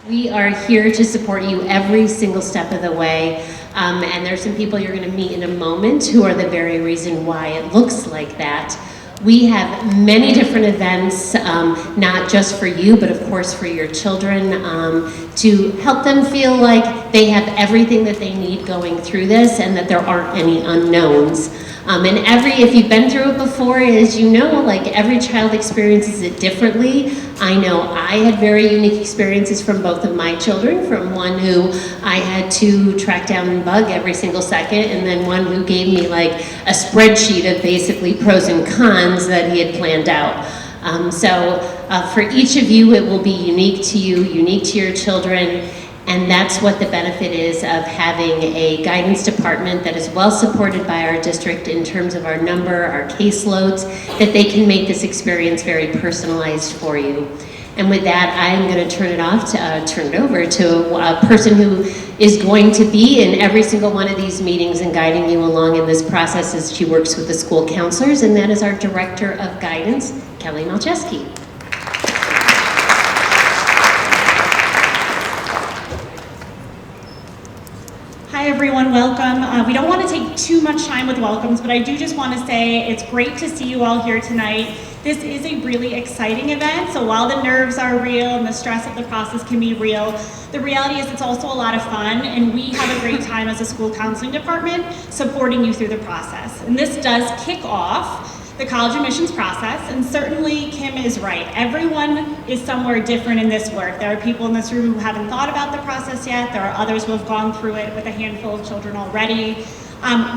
We are here to support you every single step of the way. And there's some people you're going to meet in a moment who are the very reason why it looks like that. We have many different events, not just for you, but of course for your children, to help them feel like they have everything that they need going through this and that there aren't any unknowns. If you've been through it before, as you know, like every child experiences it differently. I know I had very unique experiences from both of my children, from one who I had to track down and bug every single second, and then one who gave me like a spreadsheet of basically pros and cons that he had planned out. For each of you, it will be unique to you, unique to your children. And that's what the benefit is of having a guidance department that is well supported by our district in terms of our number, our caseloads, that they can make this experience very personalized for you. And with that, I'm going to turn it over to a person who is going to be in every single one of these meetings and guiding you along in this process as she works with the school counselors, and that is our Director of Guidance, Kelly Malcheski. Hi everyone, welcome. We don't want to take too much time with welcomes, but I do just want to say it's great to see you all here tonight. This is a really exciting event, so while the nerves are real and the stress of the process can be real, the reality is it's also a lot of fun, and we have a great time as a school counseling department supporting you through the process. And this does kick off the college admissions process, and certainly Kim is right. Everyone is somewhere different in this work. There are people in this room who haven't thought about the process yet. There are others who have gone through it with a handful of children already.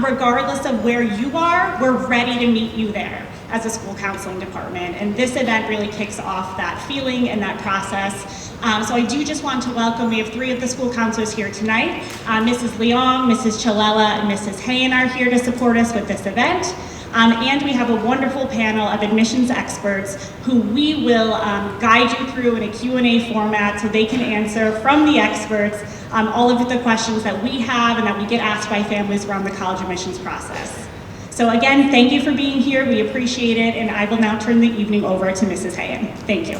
Regardless of where you are, we're ready to meet you there as a school counseling department. And this event really kicks off that feeling and that process. So I do just want to welcome, we have 3 of the school counselors here tonight. Mrs. Leong, Mrs. Chalella, and Mrs. Hayen are here to support us with this event. And we have a wonderful panel of admissions experts who we will guide you through in a Q&A format so they can answer from the experts all of the questions that we have and that we get asked by families around the college admissions process. So again, thank you for being here. We appreciate it, and I will now turn the evening over to Mrs. Hayen. Thank you.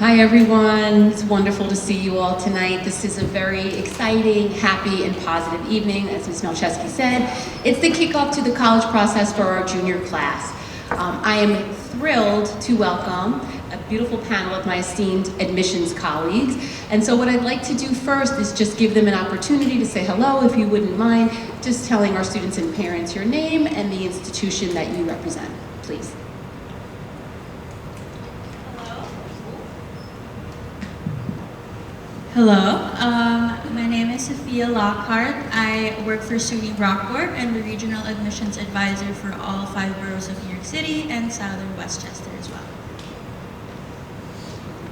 Hi everyone, it's wonderful to see you all tonight. This is a very exciting, happy, and positive evening, as Ms. Malcheski said. It's the kickoff to the college process for our junior class. I am thrilled to welcome a beautiful panel of my esteemed admissions colleagues. And so what I'd like to do first is just give them an opportunity to say hello, if you wouldn't mind, just telling our students and parents your name and the institution that you represent, please. Hello, my name is Sophia Lockhart. I work for SUNY Rockport and the Regional Admissions Advisor for all 5 boroughs of New York City and Southern Westchester as well.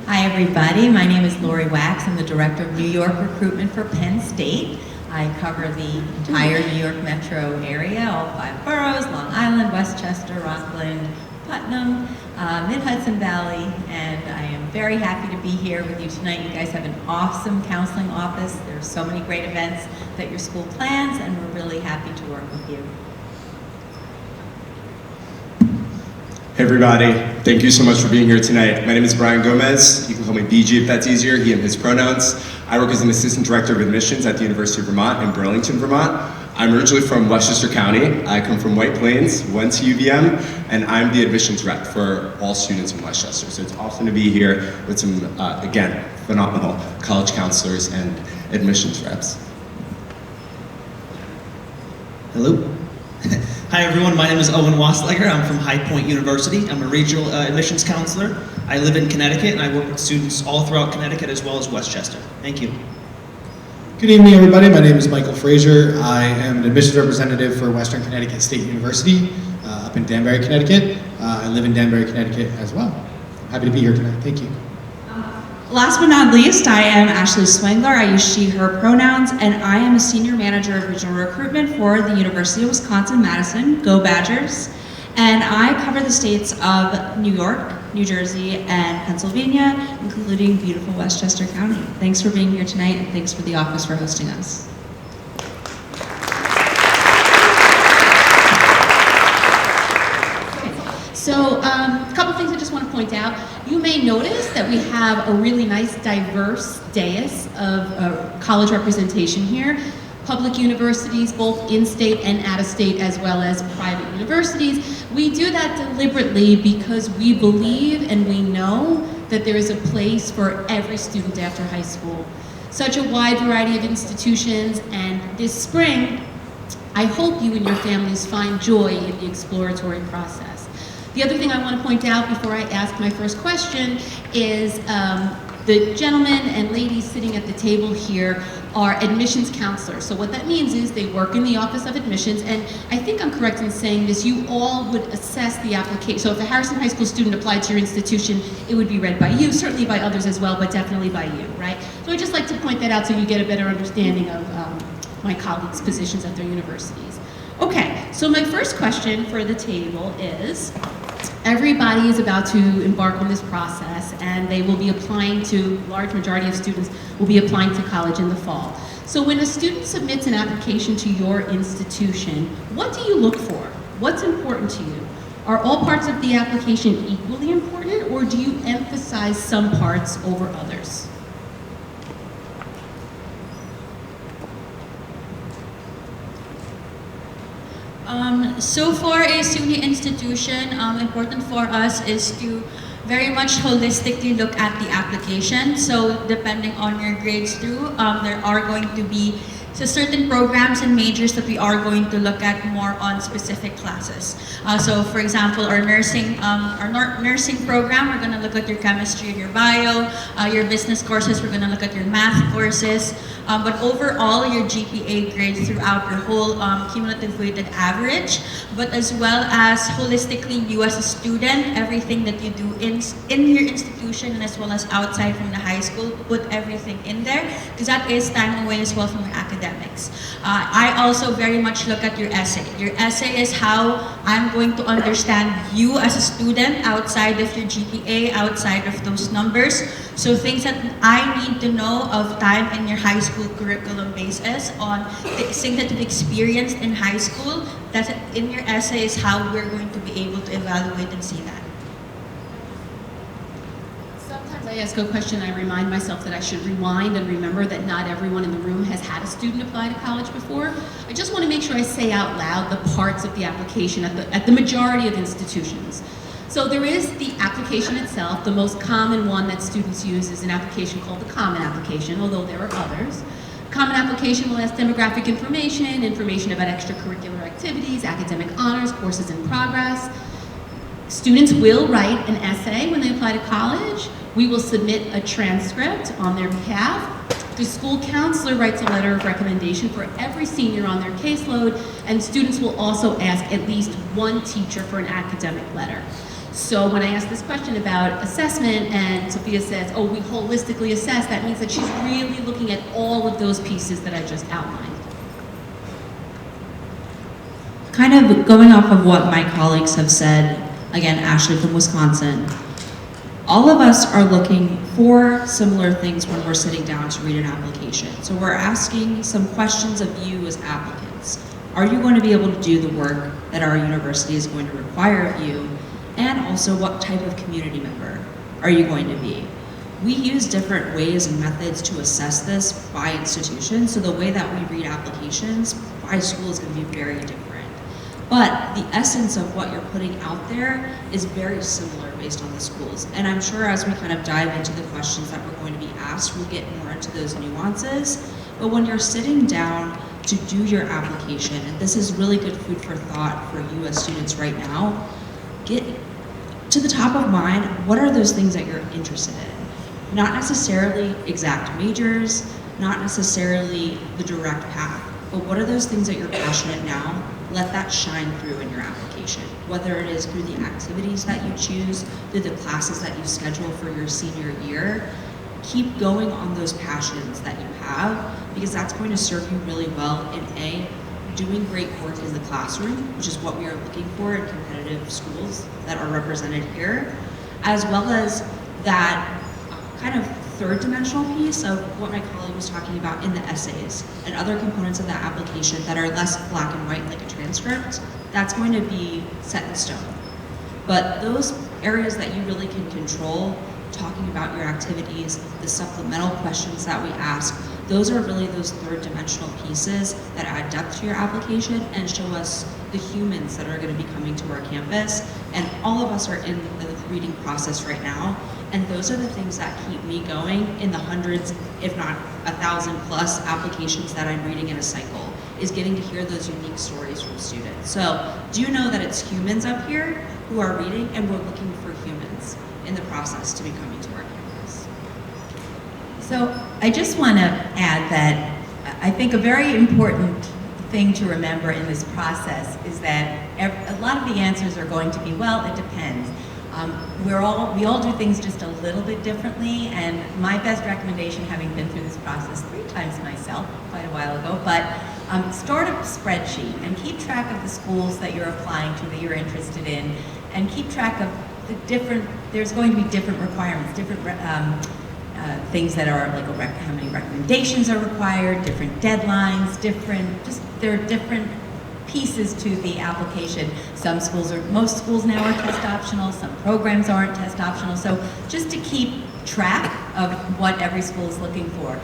Hi everybody, my name is Lori Wax. I'm the Director of New York Recruitment for Penn State. I cover the entire New York metro area, all 5 boroughs, Long Island, Westchester, Rockland, Putnam, Mid-Hudson Valley, and I am very happy to be here with you tonight. You guys have an awesome counseling office. There's so many great events that your school plans, and we're really happy to work with you. Hey everybody, thank you so much for being here tonight. My name is Brian Gomez. You can call me BG if that's easier, he and his pronouns. I work as an Assistant Director of Admissions at the University of Vermont in Burlington, Vermont. I'm originally from Westchester County. I come from White Plains, went to UVM, and I'm the admissions rep for all students in Westchester. So it's awesome to be here with some, again, phenomenal college counselors and admissions reps. Hello. Hi everyone, my name is Owen Wasslager. I'm from High Point University. I'm a regional admissions counselor. I live in Connecticut and I work with students all throughout Connecticut as well as Westchester. Thank you. Good evening everybody, my name is Michael Frazier. I am an admissions representative for Western Connecticut State University up in Danbury, Connecticut. I live in Danbury, Connecticut as well. I'm happy to be here tonight, thank you. Last but not least, I am Ashley Swangler. I use she, her pronouns, and I am a Senior Manager of Regional Recruitment for the University of Wisconsin-Madison, Go Badgers. And I cover the states of New York, New Jersey, and Pennsylvania, including beautiful Westchester County. Thanks for being here tonight, and thanks for the office for hosting us. So a couple things I just want to point out. You may notice that we have a really nice diverse dais of college representation here. Public universities, both in-state and out-of-state, as well as private universities. We do that deliberately because we believe and we know that there is a place for every student after high school. Such a wide variety of institutions, and this spring, I hope you and your families find joy in the exploratory process. The other thing I want to point out before I ask my first question is the gentlemen and ladies sitting at the table here are admissions counselors. So what that means is they work in the Office of Admissions, and I think I'm correct in saying this, you all would assess the application. So if a Harrison High School student applied to your institution, it would be read by you, certainly by others as well, but definitely by you, right? So I'd just like to point that out so you get a better understanding of my colleagues' positions at their universities. Okay, so my first question for the table is, everybody is about to embark on this process, and they will be applying to, large majority of students will be applying to college in the fall. So when a student submits an application to your institution, what do you look for? What's important to you? Are all parts of the application equally important, or do you emphasize some parts over others? So for a SUNY institution, important for us is to very much holistically look at the application. So depending on your grades through, there are going to be certain programs and majors that we are going to look at more on specific classes. So for example, our nursing program, we're going to look at your chemistry and your bio. Your business courses, we're going to look at your math courses. But overall, your GPA grade throughout your whole cumulative weighted average, but as well as holistically you as a student, everything that you do in your institution and as well as outside from the high school, put everything in there because that is time away as well from your academics. I also very much look at your essay. Your essay is how I'm going to understand you as a student outside of your GPA, outside of those numbers. So things that I need to know of time in your high school curriculum basis on things that you've experienced in high school, that in your essay is how we're going to be able to evaluate and see that. Sometimes I ask a question, I remind myself that I should rewind and remember that not everyone in the room has had a student apply to college before. I just want to make sure I say out loud the parts of the application at the majority of institutions. So there is the application itself. The most common one that students use is an application called the Common Application, although there are others. Common Application will ask demographic information, information about extracurricular activities, academic honors, courses in progress. Students will write an essay when they apply to college. We will submit a transcript on their behalf. The school counselor writes a letter of recommendation for every senior on their caseload, and students will also ask at least one teacher for an academic letter. So when I ask this question about assessment and Sophia says, oh, we holistically assess, that means that she's really looking at all of those pieces that I just outlined. Kind of going off of what my colleagues have said, again, Ashley from Wisconsin, all of us are looking for similar things when we're sitting down to read an application. So we're asking some questions of you as applicants. Are you going to be able to do the work that our university is going to require of you? And also, what type of community member are you going to be? We use different ways and methods to assess this by institution, so the way that we read applications by school is going to be very different. But the essence of what you're putting out there is very similar based on the schools. And I'm sure as we kind of dive into the questions that we're going to be asked, we'll get more into those nuances. But when you're sitting down to do your application, and this is really good food for thought for you as students right now, get to the top of mind, what are those things that you're interested in? Not necessarily exact majors, not necessarily the direct path, but what are those things that you're passionate now? Let that shine through in your application, whether it is through the activities that you choose, through the classes that you schedule for your senior year. Keep going on those passions that you have, because that's going to serve you really well in doing great work in the classroom, which is what we are looking for in competitive schools that are represented here, as well as that kind of third dimensional piece of what my colleague was talking about in the essays and other components of that application that are less black and white like a transcript. That's going to be set in stone. But those areas that you really can control, talking about your activities, the supplemental questions that we ask, those are really those third dimensional pieces that add depth to your application and show us the humans that are going to be coming to our campus. And all of us are in the reading process right now. And those are the things that keep me going in the hundreds, if not 1,000 plus applications that I'm reading in a cycle, is getting to hear those unique stories from students. So do know that it's humans up here who are reading, and we're looking for humans in the process to be coming to our campus. So I just want to add that I think a very important thing to remember in this process is that a lot of the answers are going to be, well, it depends. We all do things just a little bit differently, and my best recommendation, having been through this process 3 times myself quite a while ago, but start a spreadsheet and keep track of the schools that you're applying to, that you're interested in, and keep track of the different, there's going to be different requirements, different things that are like how many recommendations are required, different deadlines, there are different pieces to the application. Most schools now are test optional, some programs aren't test optional, so just to keep track of what every school is looking for.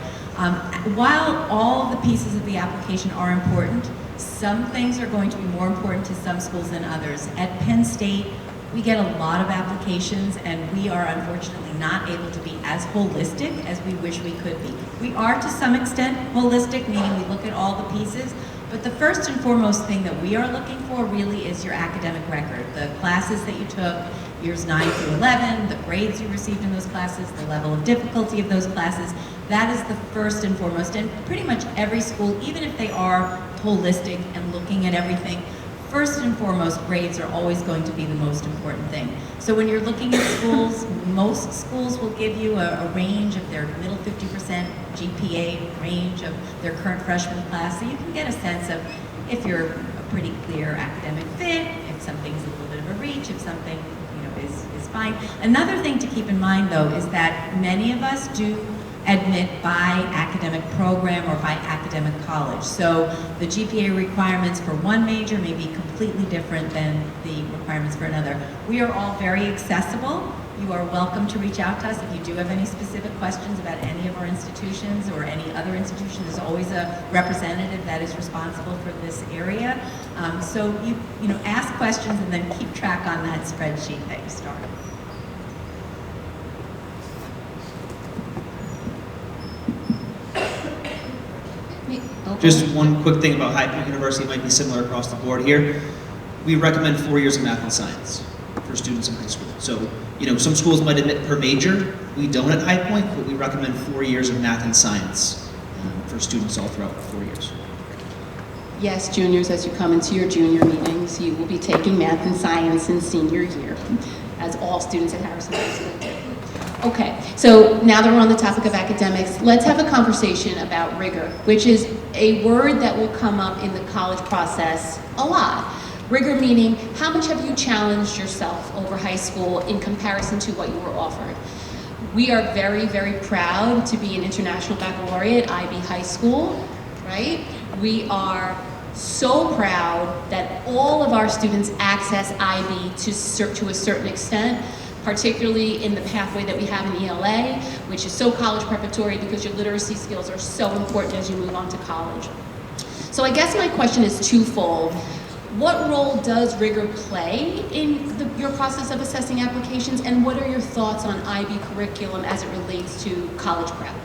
While all the pieces of the application are important, some things are going to be more important to some schools than others. At Penn State, we get a lot of applications, and we are unfortunately not able to be as holistic as we wish we could be. We are to some extent holistic, meaning we look at all the pieces, but the first and foremost thing that we are looking for really is your academic record, the classes that you took, years 9 through 11, the grades you received in those classes, the level of difficulty of those classes. That is the first and foremost, and pretty much every school, even if they are holistic and looking at everything, first and foremost, grades are always going to be the most important thing. So when you're looking at schools, most schools will give you a range of their middle 50% GPA range of their current freshman class, so you can get a sense of if you're a pretty clear academic fit, if something's a little bit of a reach, if something is fine. Another thing to keep in mind, though, is that many of us do admit by academic program or by academic college. So the GPA requirements for one major may be completely different than the requirements for another. We are all very accessible. You are welcome to reach out to us if you do have any specific questions about any of our institutions or any other institution. There's always a representative that is responsible for this area. So you know, ask questions and then keep track on that spreadsheet that you started. Just one quick thing about High Point University, it might be similar across the board here. We recommend 4 years of math and science for students in high school. So, you know, some schools might admit per major. We don't at High Point, but we recommend 4 years of math and science for students all throughout 4 years. Yes, juniors, as you come into your junior meetings, you will be taking math and science in senior year, as all students at Harrison High School do. Okay, so now that we're on the topic of academics, let's have a conversation about rigor, which is a word that will come up in the college process a lot. Rigor meaning, how much have you challenged yourself over high school in comparison to what you were offered? We are very, very proud to be an international baccalaureate, IB High School, right? We are so proud that all of our students access IB to a certain extent, particularly in the pathway that we have in ELA, which is so college preparatory because your literacy skills are so important as you move on to college. So I guess my question is twofold. What role does rigor play in your process of assessing applications, and what are your thoughts on IB curriculum as it relates to college prep?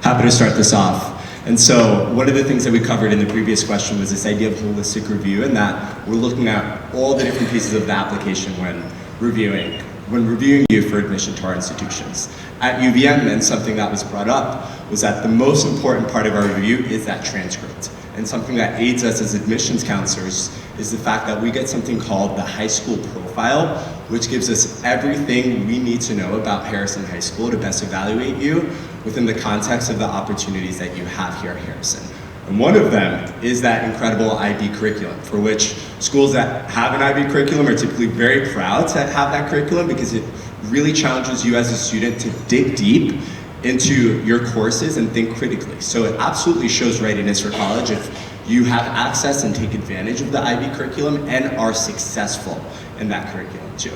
Happy to start this off. And so one of the things that we covered in the previous question was this idea of holistic review, and that we're looking at all the different pieces of the application when reviewing you for admission to our institutions. At UVM, and something that was brought up was that the most important part of our review is that transcript. And something that aids us as admissions counselors is the fact that we get something called the high school profile, which gives us everything we need to know about Harrison High School to best evaluate you within the context of the opportunities that you have here at Harrison. And one of them is that incredible IB curriculum, for which schools that have an IB curriculum are typically very proud to have that curriculum because it really challenges you as a student to dig deep into your courses and think critically. So it absolutely shows readiness for college if you have access and take advantage of the IB curriculum and are successful in that curriculum too.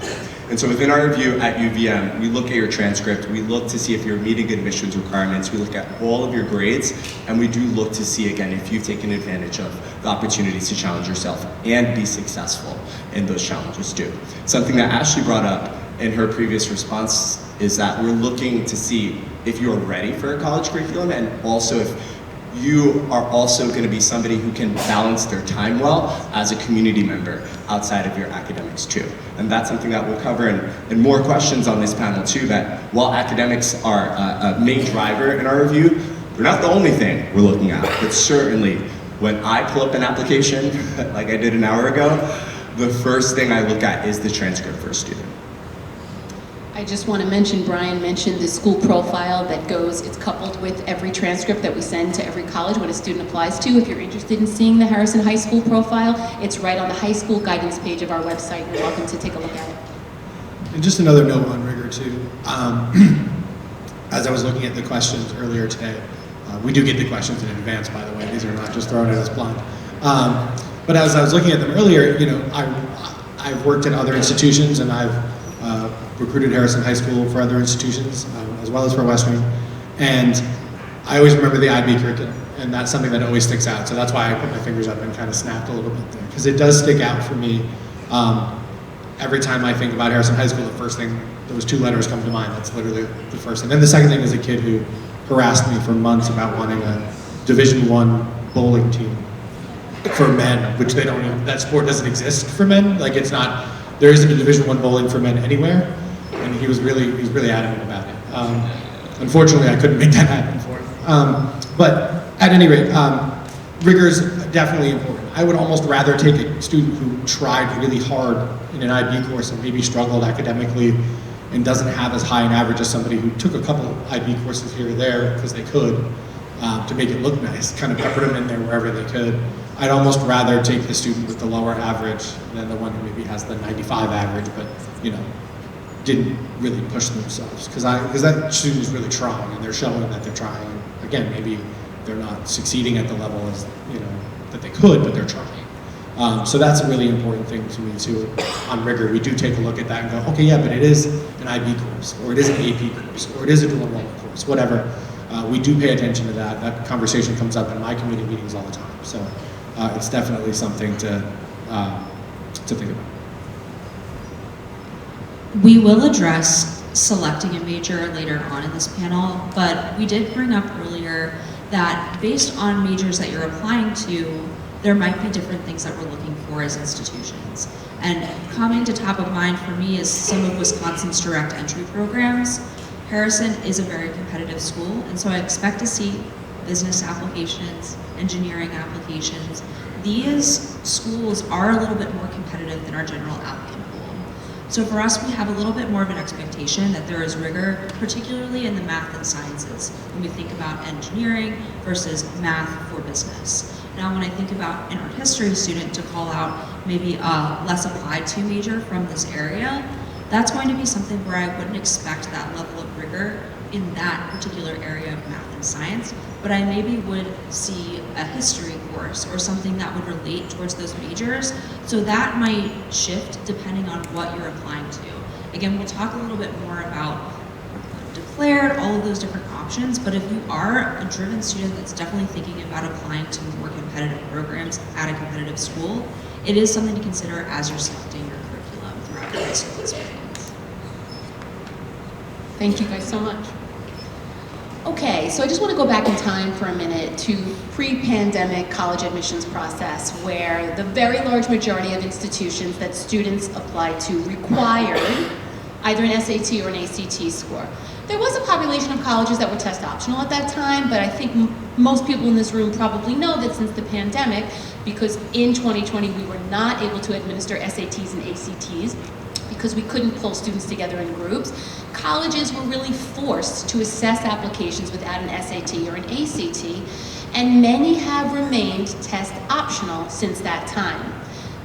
And so within our review at UVM, we look at your transcript, we look to see if you're meeting admissions requirements, we look at all of your grades, and we do look to see, again, if you've taken advantage of the opportunities to challenge yourself and be successful in those challenges too. Something that Ashley brought up in her previous response is that we're looking to see if you're ready for a college curriculum, and also if you are also going to be somebody who can balance their time well as a community member outside of your academics too. And that's something that we'll cover in more questions on this panel too, that while academics are a main driver in our review, they're not the only thing we're looking at. But certainly when I pull up an application, like I did an hour ago, the first thing I look at is the transcript for a student. I just want to mention, Brian mentioned the school profile that goes, it's coupled with every transcript that we send to every college when a student applies to. If you're interested in seeing the Harrison High School profile, it's right on the high school guidance page of our website. You're welcome to take a look at it. And just another note on rigor too. As I was looking at the questions earlier today, we do get the questions in advance, by the way. These are not just thrown at us blind. But as I was looking at them earlier, you know, I've worked in other institutions, and I've recruited Harrison High School for other institutions, as well as for Western. And I always remember the IB curriculum, and that's something that always sticks out. So that's why I put my fingers up and kind of snapped a little bit there, because it does stick out for me. Every time I think about Harrison High School, the first thing, those two letters come to mind. That's literally the first thing. Then the second thing is a kid who harassed me for months about wanting a Division I bowling team for men, which they don't even, that sport doesn't exist for men. Like, it's not, there isn't a Division I bowling for men anywhere. And he was really adamant about it. Unfortunately, I couldn't make that happen for him. But at any rate, rigor is definitely important. I would almost rather take a student who tried really hard in an IB course and maybe struggled academically and doesn't have as high an average as somebody who took a couple IB courses here or there because they could, to make it look nice, kind of peppered them in there wherever they could. I'd almost rather take the student with the lower average than the one who maybe has the 95 average, but you know, didn't really push themselves, because that student is really trying, and they're showing that they're trying. Again, maybe they're not succeeding at the level as, you know, that they could, but they're trying. So that's a really important thing to me too. On rigor, we do take a look at that and go, okay, yeah, but it is an IB course, or it is an AP course, or it is a dual enrollment course, whatever. We do pay attention to that. That conversation comes up in my committee meetings all the time. So it's definitely something to think about. We will address selecting a major later on in this panel, but we did bring up earlier that based on majors that you're applying to, there might be different things that we're looking for as institutions. And coming to top of mind for me is some of Wisconsin's direct entry programs. Harrison is a very competitive school, and so I expect to see business applications, engineering applications. These schools are a little bit more competitive than our general applicant pool. So for us, we have a little bit more of an expectation that there is rigor, particularly in the math and sciences, when we think about engineering versus math for business. Now, when I think about an art history student to call out maybe a less applied to major from this area, that's going to be something where I wouldn't expect that level of rigor in that particular area of math and science, but I maybe would see a history course or something that would relate towards those majors. So that might shift depending on what you're applying to. Again, we'll talk a little bit more about declared, all of those different options, but if you are a driven student that's definitely thinking about applying to more competitive programs at a competitive school, it is something to consider as you're selecting your curriculum throughout your high school experience. Thank you guys so much. Okay, so I just want to go back in time for a minute to pre-pandemic college admissions process, where the very large majority of institutions that students applied to required either an SAT or an ACT score. There was a population of colleges that were test optional at that time, but I think most people in this room probably know that since the pandemic, because in 2020 we were not able to administer SATs and ACTs, because we couldn't pull students together in groups, colleges were really forced to assess applications without an SAT or an ACT, and many have remained test optional since that time.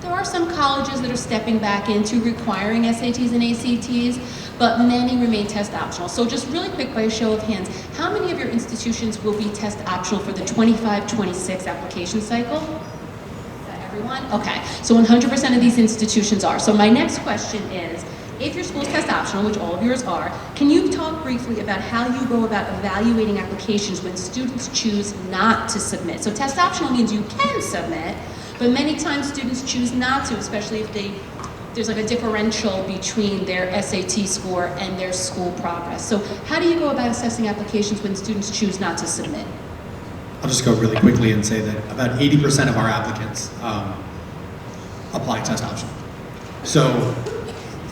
There are some colleges that are stepping back into requiring SATs and ACTs, but many remain test optional. So just really quick, by a show of hands, how many of your institutions will be test optional for the 25-26 application cycle? Is that everyone? Okay, so 100% of these institutions are. So my next question is, if your school's test optional, which all of yours are, can you talk briefly about how you go about evaluating applications when students choose not to submit? So test optional means you can submit, but many times students choose not to, especially if there's like a differential between their SAT score and their school progress. So how do you go about assessing applications when students choose not to submit? I'll just go really quickly and say that about 80% of our applicants apply test optional. So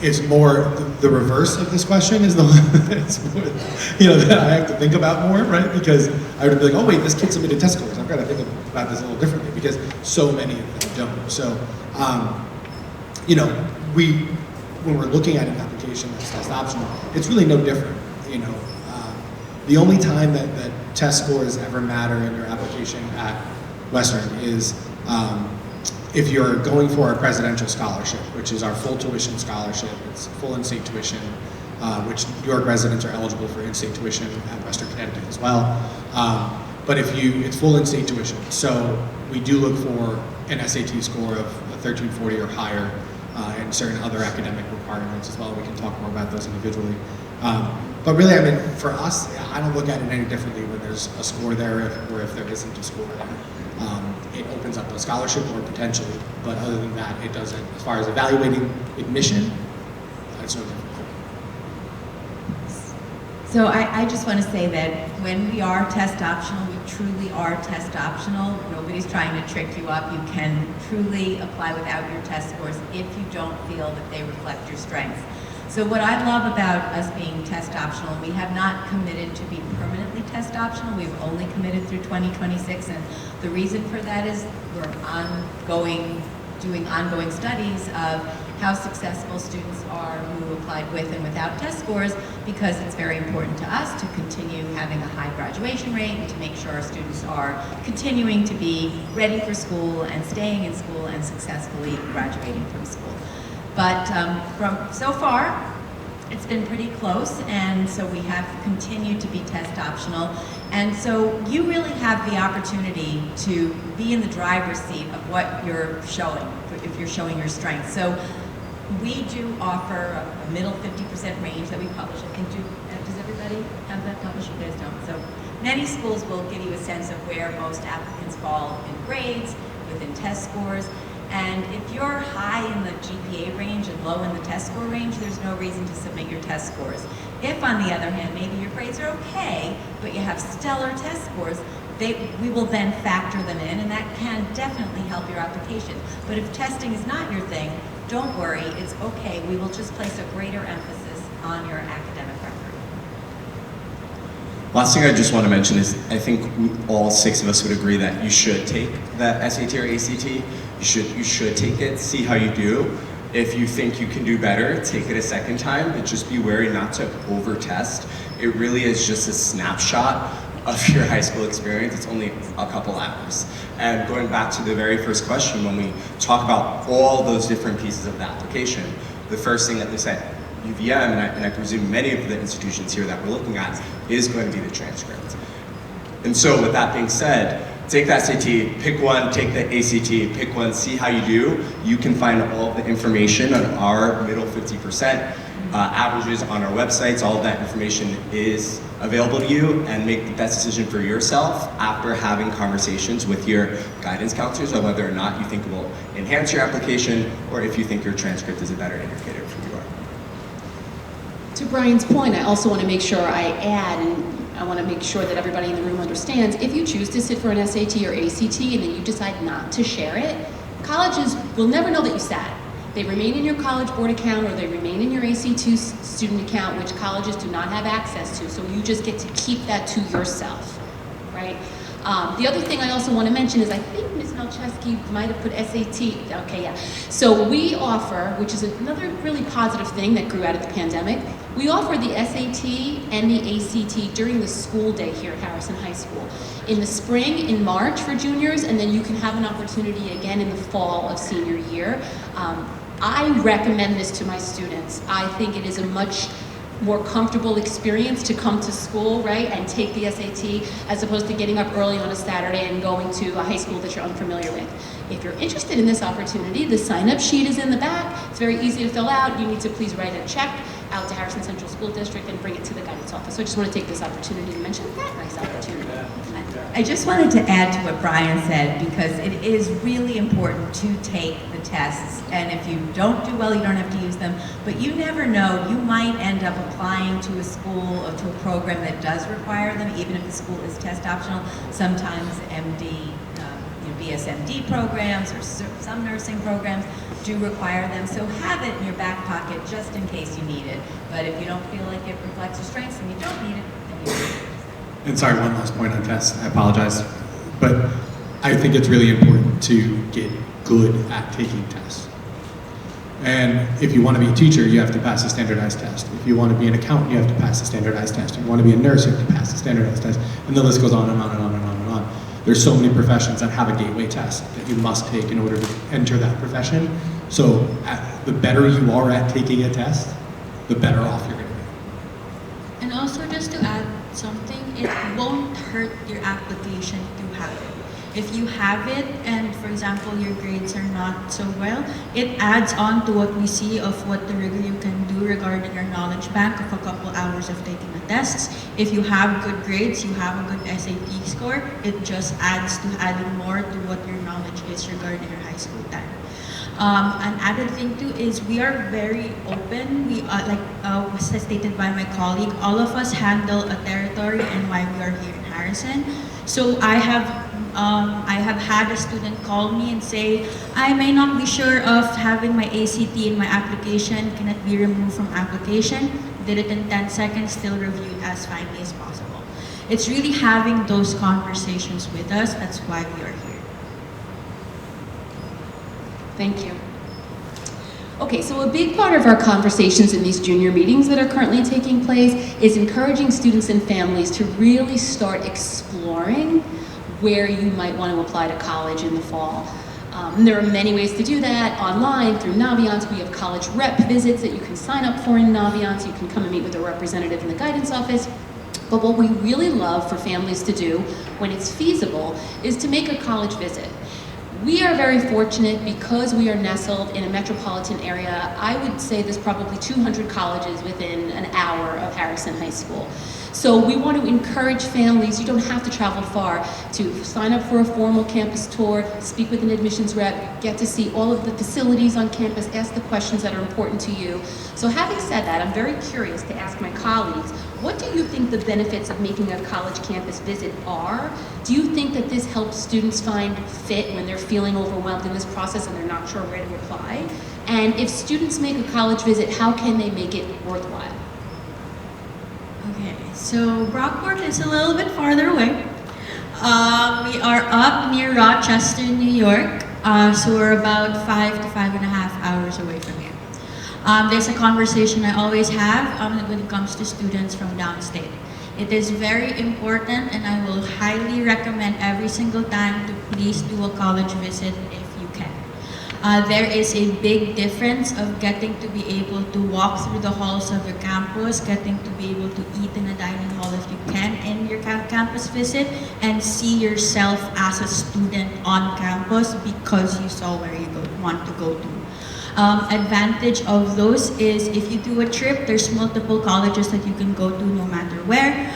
it's more the reverse of this question is the it's more, that I have to think about more, right? Because I would be like, oh wait, this kid submitted test scores. I've got to think about this a little differently because so many of them don't. So, when we're looking at an application that's test optional, it's really no different. The only time that test scores ever matter in your application at Western is if you're going for a presidential scholarship, which is our full tuition scholarship. It's full in-state tuition, which New York residents are eligible for in-state tuition at Western Connecticut as well. But it's full in-state tuition. So we do look for an SAT score of 1340 or higher, and certain other academic requirements as well. We can talk more about those individually. But really, for us, I don't look at it any differently when there's a score there or if there isn't a score there. It opens up a scholarship or potentially, but other than that, it doesn't. As far as evaluating admission, it's no different. So I just want to say that when we are test optional, we truly are test optional. Nobody's trying to trick you up. You can truly apply without your test scores if you don't feel that they reflect your strengths. So what I love about us being test optional, we have not committed to be permanently test optional. We've only committed through 2026, and the reason for that is we're doing ongoing studies of how successful students are who applied with and without test scores, because it's very important to us to continue having a high graduation rate and to make sure our students are continuing to be ready for school and staying in school and successfully graduating from school. But from so far, it's been pretty close, and so we have continued to be test optional. And so you really have the opportunity to be in the driver's seat of what you're showing, if you're showing your strengths. So we do offer a middle 50% range that we publish. I think, does everybody have that published? You guys don't. So many schools will give you a sense of where most applicants fall in grades, within test scores. And if you're high in the GPA range and low in the test score range, there's no reason to submit your test scores. If, on the other hand, maybe your grades are okay, but you have stellar test scores, we will then factor them in, and that can definitely help your application. But if testing is not your thing, don't worry, it's okay. We will just place a greater emphasis on your academic record. Last thing I just want to mention is I think all 6 of us would agree that you should take that SAT or ACT. You should take it, see how you do. If you think you can do better, take it a second time, but just be wary not to over-test. It really is just a snapshot of your high school experience. It's only a couple hours. And going back to the very first question, when we talk about all those different pieces of the application, the first thing that they said, UVM, and I presume many of the institutions here that we're looking at, is going to be the transcript. And so with that being said, take that SAT, pick one, take the ACT, pick one, see how you do. You can find all of the information on our middle 50% averages on our websites. All of that information is available to you, and make the best decision for yourself after having conversations with your guidance counselors on whether or not you think it will enhance your application or if you think your transcript is a better indicator for you. To Brian's point, I also want to make sure I add, and I want to make sure that everybody in the room understands, if you choose to sit for an SAT or ACT and then you decide not to share it, colleges will never know that you sat. They remain in your College Board account or they remain in your ACT student account, which colleges do not have access to, so you just get to keep that to yourself, right? The other thing I also want to mention is I think Ms. Malcheski might have put SAT, okay, yeah. So we offer, which is another really positive thing that grew out of the pandemic, we offer the SAT and the ACT during the school day here at Harrison High School. In the spring, in March for juniors, and then you can have an opportunity again in the fall of senior year. I recommend this to my students. I think it is a much more comfortable experience to come to school, right, and take the SAT, as opposed to getting up early on a Saturday and going to a high school that you're unfamiliar with. If you're interested in this opportunity, the sign-up sheet is in the back. It's very easy to fill out. You need to please write a check out to Harrison Central School District and bring it to the guidance office. So I just want to take this opportunity to mention that nice opportunity. I just wanted to add to what Brian said, because it is really important to take the tests, and if you don't do well, you don't have to use them, but you never know, you might end up applying to a school or to a program that does require them, even if the school is test optional. Sometimes MD, BSMD programs or some nursing programs do require them, so have it in your back pocket just in case you need it. But if you don't feel like it reflects your strengths and you don't need it, then you need it. And sorry, one last point on tests, I apologize. But I think it's really important to get good at taking tests. And if you want to be a teacher, you have to pass a standardized test. If you want to be an accountant, you have to pass a standardized test. If you want to be a nurse, you have to pass a standardized test. And the list goes on and on and on and on and on. There's so many professions that have a gateway test that you must take in order to enter that profession. So the better you are at taking a test, the better off you're going to be. And also, just to add something, it won't hurt your application to have it. If you have it and, for example, your grades are not so well, it adds on to what we see of what the rigor you can do regarding your knowledge bank of a couple hours of taking the tests. If you have good grades, you have a good SAT score, it just adds to adding more to what your knowledge is regarding your high school time. An added thing too is we are very open. We was stated by my colleague, all of us handle a territory and why we are here in Harrison. So I have had a student call me and say, I may not be sure of having my ACT in my application. Can it be removed from application? Did it in 10 seconds, still reviewed as finely as possible. It's really having those conversations with us. That's why we are here. Thank you. Okay, so a big part of our conversations in these junior meetings that are currently taking place is encouraging students and families to really start exploring where you might want to apply to college in the fall. There are many ways to do that, online, through Naviance. We have college rep visits that you can sign up for in Naviance. You can come and meet with a representative in the guidance office. But what we really love for families to do when it's feasible is to make a college visit. We are very fortunate because we are nestled in a metropolitan area. I would say there's probably 200 colleges within an hour of Harrison High School. So we want to encourage families, you don't have to travel far, to sign up for a formal campus tour, speak with an admissions rep, get to see all of the facilities on campus, ask the questions that are important to you. So having said that, I'm very curious to ask my colleagues, what do you think the benefits of making a college campus visit are? Do you think that this helps students find fit when they're feeling overwhelmed in this process and they're not sure where to apply? And if students make a college visit, how can they make it worthwhile? Okay, so Brockport is a little bit farther away. We are up near Rochester, New York, so we're about 5 to 5.5 hours away from here. There's a conversation I always have when it comes to students from downstate. It is very important, and I will highly recommend every single time to please do a college visit if you can. There is a big difference of getting to be able to walk through the halls of your campus, getting to be able to eat in a dining hall if you can in your campus visit, and see yourself as a student on campus because you saw where you want to go to. Advantage of those is if you do a trip, there's multiple colleges that you can go to no matter where.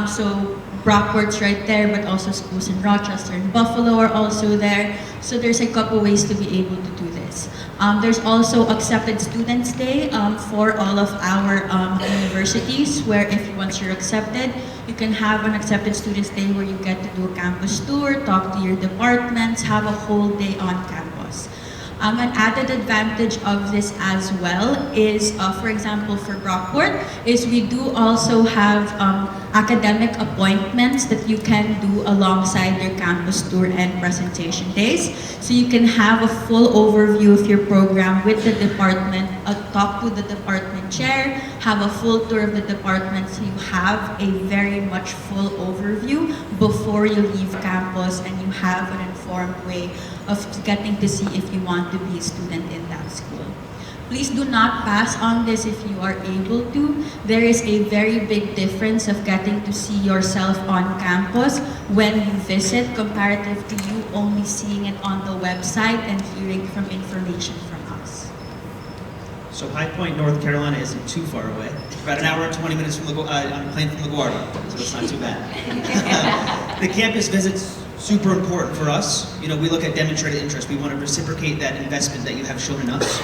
So Brockport's right there, but also schools in Rochester and Buffalo are also there. So there's a couple ways to be able to do this. There's also Accepted Students Day for all of our universities, where once you're accepted, you can have an Accepted Students Day where you get to do a campus tour, talk to your departments, have a whole day on campus. An added advantage of this as well is, for example, for Brockport, is we do also have academic appointments that you can do alongside your campus tour and presentation days. So you can have a full overview of your program with the department, talk to the department chair, have a full tour of the department, so you have a very much full overview before you leave campus, and you have an informed way of getting to see if you want to be a student in that school. please do not pass on this if you are able to. There is a very big difference of getting to see yourself on campus when you visit comparative to you only seeing it on the website and hearing from information from us. So High Point, North Carolina isn't too far away. About an hour and 20 minutes from on a plane from LaGuardia, so it's not too bad. The campus visit's super important for us. You know, we look at demonstrated interest. We want to reciprocate that investment that you have shown in us.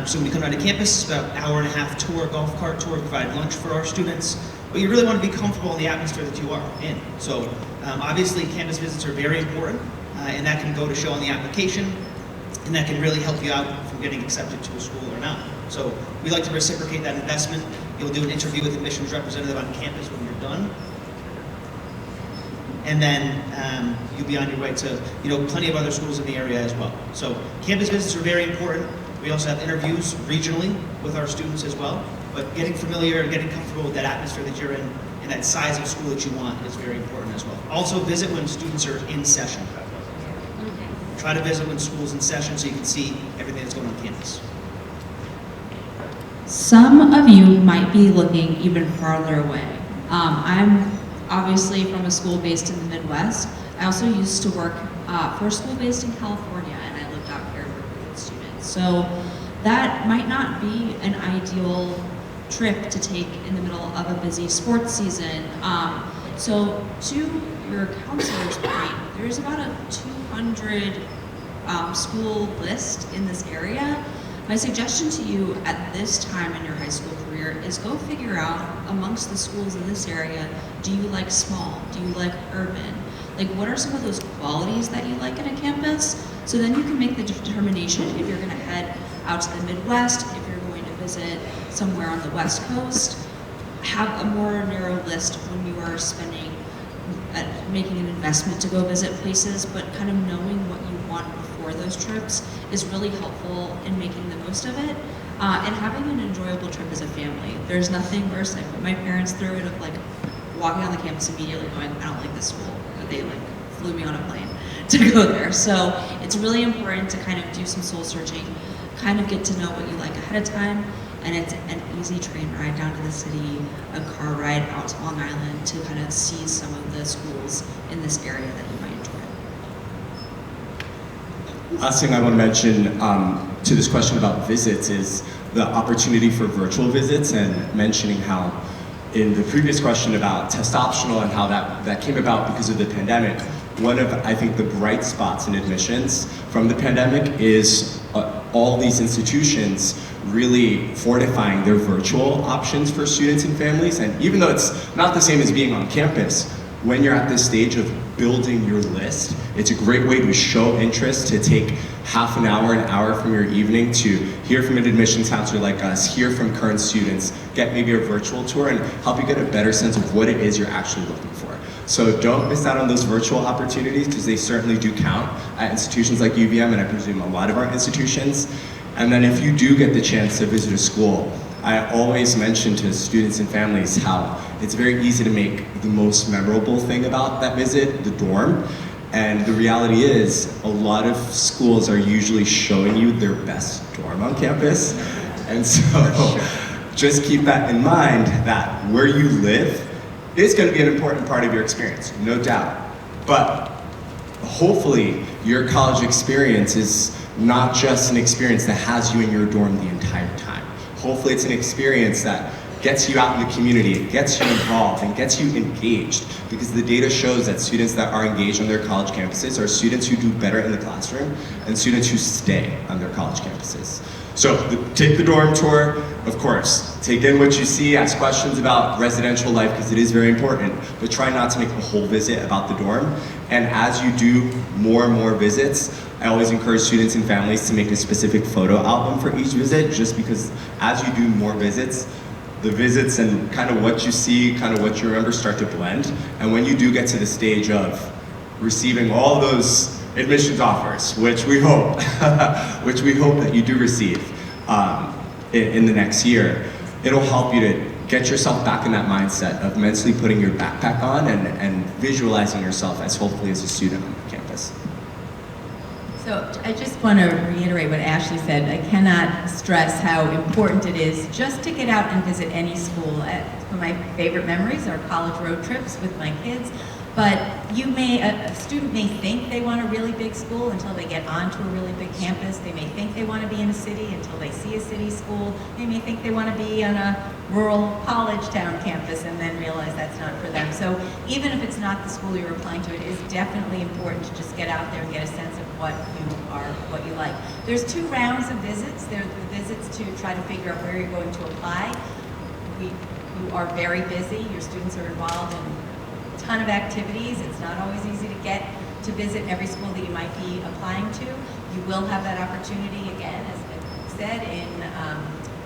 So when you come down to campus, it's about an hour and a half tour, golf cart tour, provide lunch for our students. But you really want to be comfortable in the atmosphere that you are in. So obviously campus visits are very important, and that can go to show on the application, and that can really help you out from getting accepted to a school or not. So we like to reciprocate that investment. You'll do an interview with the admissions representative on campus when you're done. And then you'll be on your way to, you know, plenty of other schools in the area as well. So campus visits are very important. We also have interviews regionally with our students as well. But getting familiar and getting comfortable with that atmosphere that you're in and that size of school that you want is very important as well. Also visit when students are in session. Try to visit when school's in session so you can see everything that's going on campus. Some of you might be looking even farther away. I'm obviously from a school based in the Midwest. I also used to work for a school based in California, and I lived out here recruiting students. So that might not be an ideal trip to take in the middle of a busy sports season. So to your counselor's point, there's about a 200 school list in this area. My suggestion to you at this time in your high school career is go figure out amongst the schools in this area, do you like small? Do you like urban? Like, what are some of those qualities that you like in a campus? So then you can make the determination if you're gonna head out to the Midwest, if you're going to visit somewhere on the West Coast. Have a more narrow list when you are spending, making an investment to go visit places, but kind of knowing what you want before those trips is really helpful in making the most of it and having an enjoyable trip as a family. There's nothing worse. I put my parents through it of like walking on the campus immediately going, I don't like this school. They like flew me on a plane to go there. So it's really important to kind of do some soul searching, kind of get to know what you like ahead of time, and it's an easy train ride down to the city, a car ride out to Long Island to kind of see some of the schools in this area that you might enjoy. Last thing I want to mention to this question about visits is the opportunity for virtual visits, and mentioning how in the previous question about test optional and how that came about because of the pandemic. One of, I think, the bright spots in admissions from the pandemic is all these institutions really fortifying their virtual options for students and families. And even though it's not the same as being on campus, when you're at this stage of building your list, it's a great way to show interest, to take half an hour from your evening to hear from an admissions counselor like us, hear from current students, get maybe a virtual tour, and help you get a better sense of what it is you're actually looking for. So don't miss out on those virtual opportunities, because they certainly do count at institutions like UVM, and I presume a lot of our institutions. And then if you do get the chance to visit a school, I always mention to students and families how it's very easy to make the most memorable thing about that visit the dorm. And the reality is, a lot of schools are usually showing you their best dorm on campus. And so just keep that in mind, that where you live is going to be an important part of your experience, no doubt. But hopefully your college experience is not just an experience that has you in your dorm the entire time. Hopefully it's an experience that gets you out in the community, it gets you involved, and gets you engaged, because the data shows that students that are engaged on their college campuses are students who do better in the classroom and students who stay on their college campuses. So take the dorm tour, of course. Take in what you see, ask questions about residential life, because it is very important, but try not to make the whole visit about the dorm. And as you do more and more visits, I always encourage students and families to make a specific photo album for each visit, just because as you do more visits, the visits and kind of what you see, kind of what you remember start to blend. And when you do get to the stage of receiving all those admissions offers, which we hope, that you do receive in the next year, it'll help you to get yourself back in that mindset of mentally putting your backpack on and visualizing yourself as hopefully as a student on campus. So I just want to reiterate what Ashley said. I cannot stress how important it is just to get out and visit any school. One of my favorite memories are college road trips with my kids. But a student may think they want a really big school until they get onto a really big campus. They may think they want to be in a city until they see a city school. They may think they want to be on a rural college town campus and then realize that's not for them. So even if it's not the school you're applying to, it is definitely important to just get out there and get a sense of what you like. There's 2 rounds of visits. There are the visits to try to figure out where you're going to apply. You are very busy. Your students are involved in ton of activities. It's not always easy to get to visit every school that you might be applying to. You will have that opportunity again, as I said,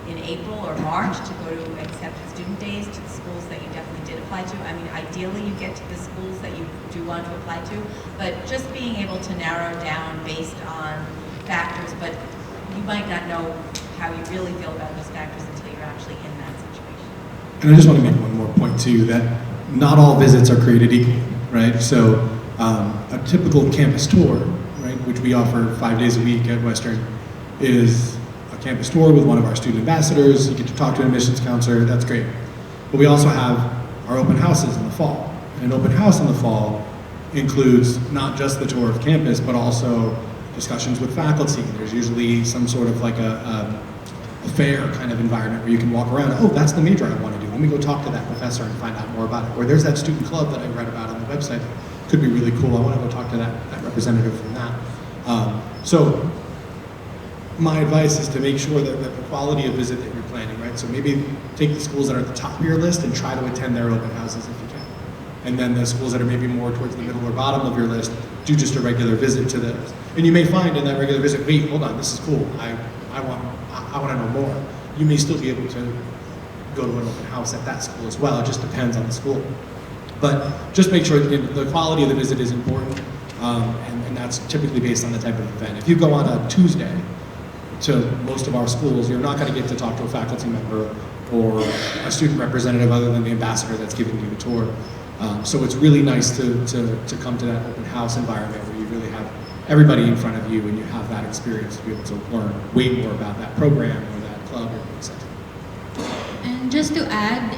in April or March to go to accepted student days to the schools that you definitely did apply to. I mean, ideally you get to the schools that you do want to apply to, but just being able to narrow down based on factors, but you might not know how you really feel about those factors until you're actually in that situation. And I just want to make one more point too, that not all visits are created equal, right? So a typical campus tour, right, which we offer 5 days a week at Western, is a campus tour with one of our student ambassadors. You get to talk to an admissions counselor, that's great. But we also have our open houses in the fall. And an open house in the fall includes not just the tour of campus, but also discussions with faculty. There's usually some sort of like a fair kind of environment where you can walk around. Oh, that's the major I want to do. Let me go talk to that professor and find out more about it. Or there's that student club that I read about on the website. Could be really cool. I want to go talk to that representative from that. So my advice is to make sure that the quality of visit that you're planning, right? So maybe take the schools that are at the top of your list and try to attend their open houses if you can. And then the schools that are maybe more towards the middle or bottom of your list, do just a regular visit to those. And you may find in that regular visit, wait, hold on, this is cool. I want to know more. You may still be able to go to an open house at that school as well. It just depends on the school. But just make sure that the quality of the visit is important, and that's typically based on the type of event. If you go on a Tuesday to most of our schools, you're not going to get to talk to a faculty member or a student representative other than the ambassador that's giving you the tour. So it's really nice to come to that open house environment where you really have everybody in front of you and you have that experience to be able to learn way more about that program or that club or etc. And just to add,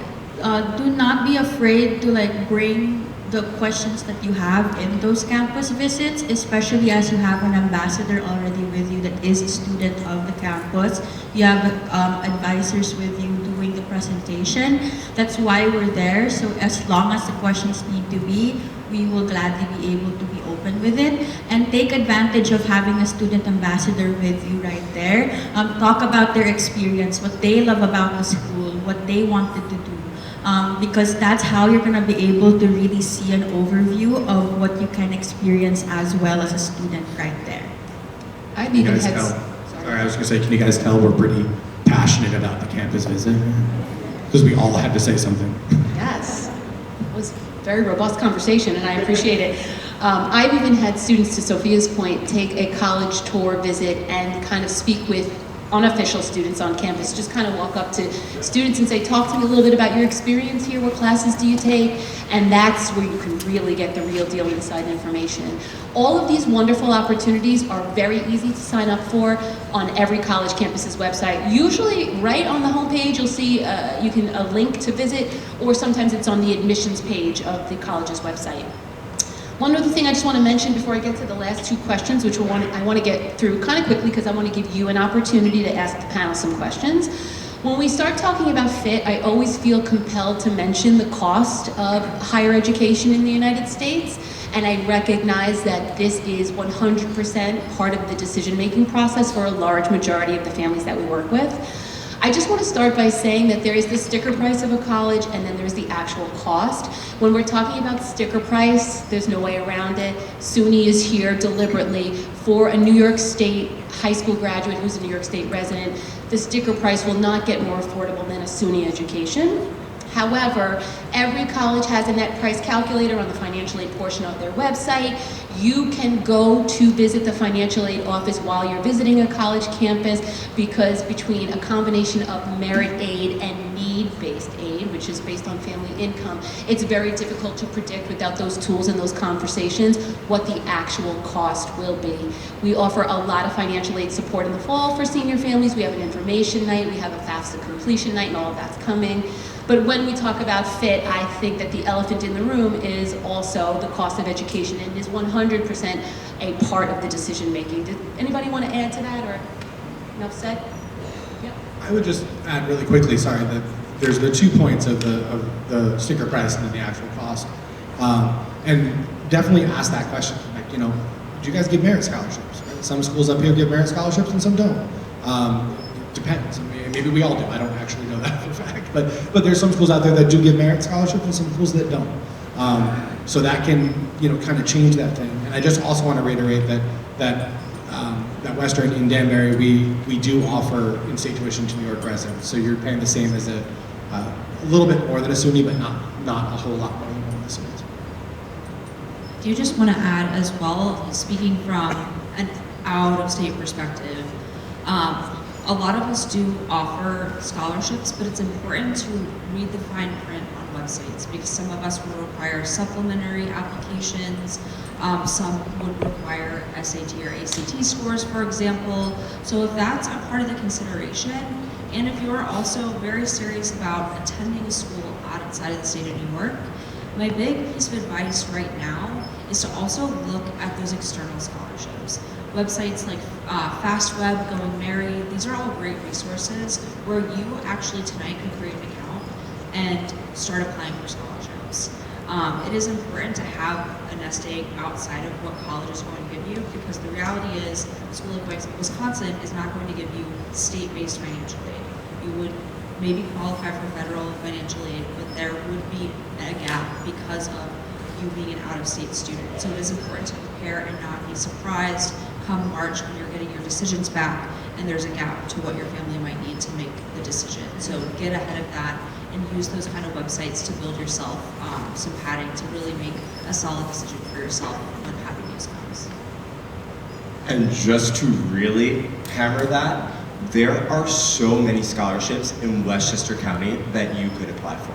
do not be afraid to bring the questions that you have in those campus visits, especially as you have an ambassador already with you that is a student of the campus. You have advisors with you doing the presentation. That's why we're there. So as long as the questions need to be, we will gladly be able to be open with it, and take advantage of having a student ambassador with you right there. Talk about their experience, what they love about the school, what they wanted to do. Because that's how you're going to be able to really see an overview of what you can experience as well as a student right there. I've Can you even guys had... tell? Sorry, I was going to say, can you guys tell we're pretty passionate about the campus visit? Because we all had to say something. Yes, it was a very robust conversation, and I appreciate it. I've even had students, to Sophia's point, take a college tour visit and kind of speak with unofficial students on campus, just kind of walk up to students and say, talk to me a little bit about your experience here, what classes do you take? And that's where you can really get the real deal inside information. All of these wonderful opportunities are very easy to sign up for on every college campus's website. Usually right on the homepage you'll see a link to visit, or sometimes it's on the admissions page of the college's website. One other thing I just want to mention before I get to the last 2 questions, which I want to get through kind of quickly because I want to give you an opportunity to ask the panel some questions. When we start talking about FIT, I always feel compelled to mention the cost of higher education in the United States, and I recognize that this is 100% part of the decision-making process for a large majority of the families that we work with. I just want to start by saying that there is the sticker price of a college and then there's the actual cost. When we're talking about sticker price, there's no way around it. SUNY is here deliberately for a New York State high school graduate who's a New York State resident. The sticker price will not get more affordable than a SUNY education. However, every college has a net price calculator on the financial aid portion of their website. You can go to visit the financial aid office while you're visiting a college campus, because between a combination of merit aid and need-based aid, which which is based on family income. It's very difficult to predict without those tools and those conversations what the actual cost will be. We offer a lot of financial aid support in the fall for senior families. We have an information night, we have a FAFSA completion night, and all of that's coming. But when we talk about fit, I think that the elephant in the room is also the cost of education, and is 100% a part of the decision making. Did anybody want to add to that, or enough said? Yep. I would just add really quickly, sorry, that there's the 2 points of the sticker price and then the actual cost. And definitely ask that question, like, do you guys give merit scholarships? Right? Some schools up here give merit scholarships and some don't. Depends. I mean, maybe we all do. I don't actually know that for a fact. But there's some schools out there that do give merit scholarships and some schools that don't. So that can, kind of change that thing. And I just also want to reiterate that Western in Danbury, we do offer in-state tuition to New York residents. So you're paying the same as a little bit more than a SUNY, but not a whole lot more than one of the SUNYs. Do you just want to add as well, speaking from an out-of-state perspective, a lot of us do offer scholarships, but it's important to read the fine print on websites because some of us will require supplementary applications, some would require SAT or ACT scores, for example. So if that's a part of the consideration, and if you're also very serious about attending a school outside of the state of New York, my big piece of advice right now is to also look at those external scholarships. Websites like FastWeb, Going Merry, these are all great resources where you actually tonight can create an account and start applying for scholarships. It is important to have a nest egg outside of what college is going to give you because the reality is a school like Wisconsin is not going to give you state-based financial aid. You would maybe qualify for federal financial aid, but there would be a gap because of you being an out-of-state student. So it is important to prepare and not be surprised come March when you're getting your decisions back and there's a gap to what your family might need to make the decision. So get ahead of that and use those kind of websites to build yourself some padding to really make a solid decision for yourself when happy news comes. And just to really hammer that, there are so many scholarships in Westchester County that you could apply for.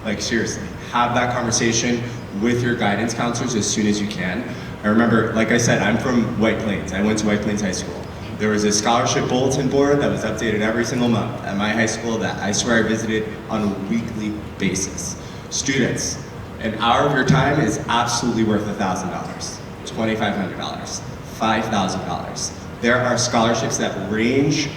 Like seriously, have that conversation with your guidance counselors as soon as you can. I remember, like I said, I'm from White Plains. I went to White Plains High School. There was a scholarship bulletin board that was updated every single month at my high school that I swear I visited on a weekly basis. Students, an hour of your time is absolutely worth $1,000, $2,500, $5,000. There are scholarships that range,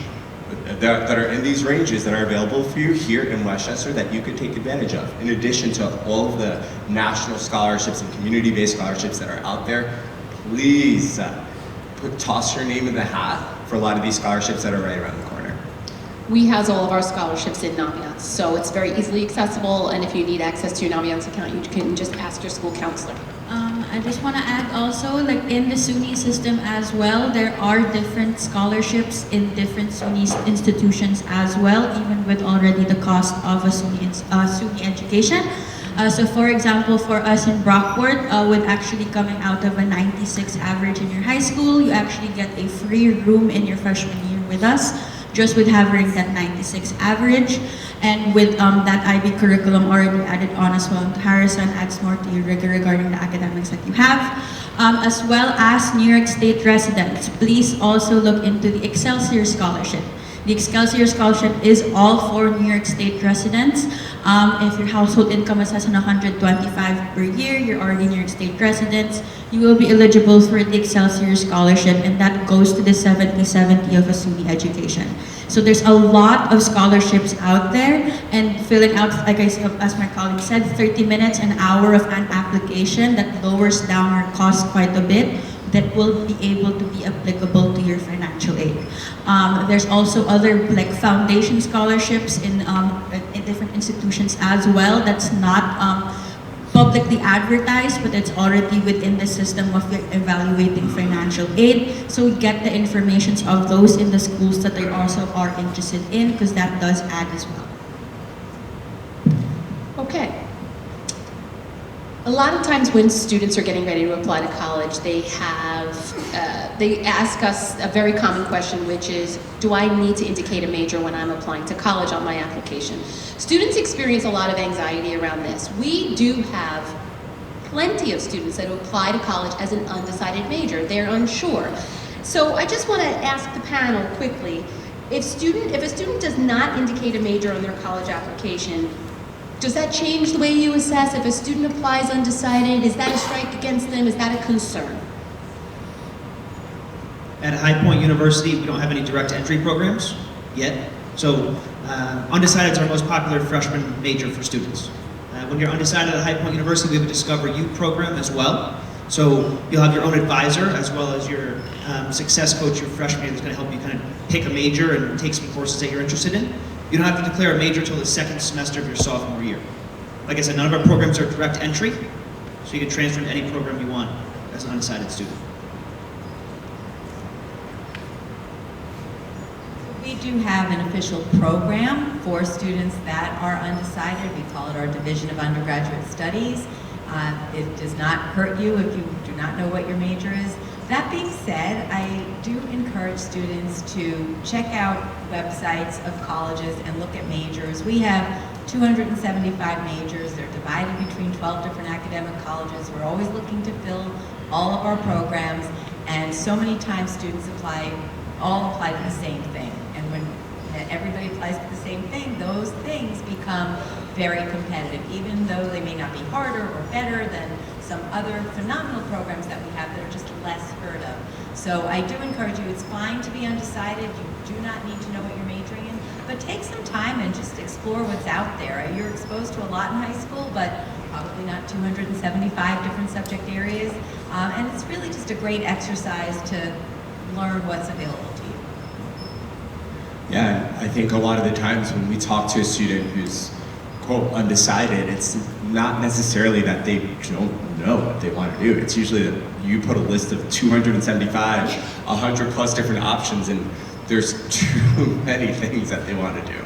that are in these ranges that are available for you here in Westchester that you could take advantage of, in addition to all of the national scholarships and community-based scholarships that are out there. Please toss your name in the hat for a lot of these scholarships that are right around the corner. We house all of our scholarships in Naviance, so it's very easily accessible, and if you need access to your Naviance account, you can just ask your school counselor. I just want to add also, like in the SUNY system as well, there are different scholarships in different SUNY institutions as well, even with already the cost of a SUNY education. So for example, for us in Brockport, with actually coming out of a 96 average in your high school, you actually get a free room in your freshman year with us, just with having that 96 average. And with that IB curriculum already added on as well, Harrison adds more to your rigor regarding the academics that you have. As well as New York State residents, please also look into the Excelsior Scholarship. The Excelsior Scholarship is all for New York State residents. If your household income is less than $125 per year, you're already New York State residents, you will be eligible for the Excelsior Scholarship, and that goes to the 70/70 of a SUNY education. So there's a lot of scholarships out there, and filling out, like I said, as my colleague said, 30 minutes, an hour of an application that lowers down your cost quite a bit, that will be able to be applicable to your financial aid. There's also other like foundation scholarships in different institutions as well that's not publicly advertised, but it's already within the system of evaluating financial aid. So get the information of those in the schools that they also are interested in, because that does add as well. Okay. A lot of times when students are getting ready to apply to college, they ask us a very common question, which is, do I need to indicate a major when I'm applying to college on my application? Students experience a lot of anxiety around this. We do have plenty of students that apply to college as an undecided major. They're unsure. So I just want to ask the panel quickly, if a student does not indicate a major on their college application, does that change the way you assess? If a student applies undecided, is that a strike against them? Is that a concern? At High Point University, we don't have any direct entry programs yet. So undecided is our most popular freshman major for students. When you're undecided at High Point University, we have a Discover You program as well. So you'll have your own advisor as well as your success coach your freshman year that's going to help you kind of pick a major and take some courses that you're interested in. You don't have to declare a major until the second semester of your sophomore year. Like I said, none of our programs are direct entry, so you can transfer to any program you want as an undecided student. We do have an official program for students that are undecided. We call it our Division of Undergraduate Studies. It does not hurt you if you do not know what your major is. That being said, I do encourage students to check out websites of colleges and look at majors. We have 275 majors. They're divided between 12 different academic colleges. We're always looking to fill all of our programs, and so many times students all apply to the same thing. And when everybody applies to the same thing, those things become very competitive, even though they may not be harder or better than some other phenomenal programs that we have that are just less heard of. So I do encourage you, it's fine to be undecided. You do not need to know what you're majoring in, but take some time and just explore what's out there. You're exposed to a lot in high school, but probably not 275 different subject areas. And it's really just a great exercise to learn what's available to you. Yeah, I think a lot of the times when we talk to a student who's, quote, undecided, it's not necessarily that they don't know what they want to do. It's usually that you put a list of 275, 100 plus different options, and there's too many things that they want to do.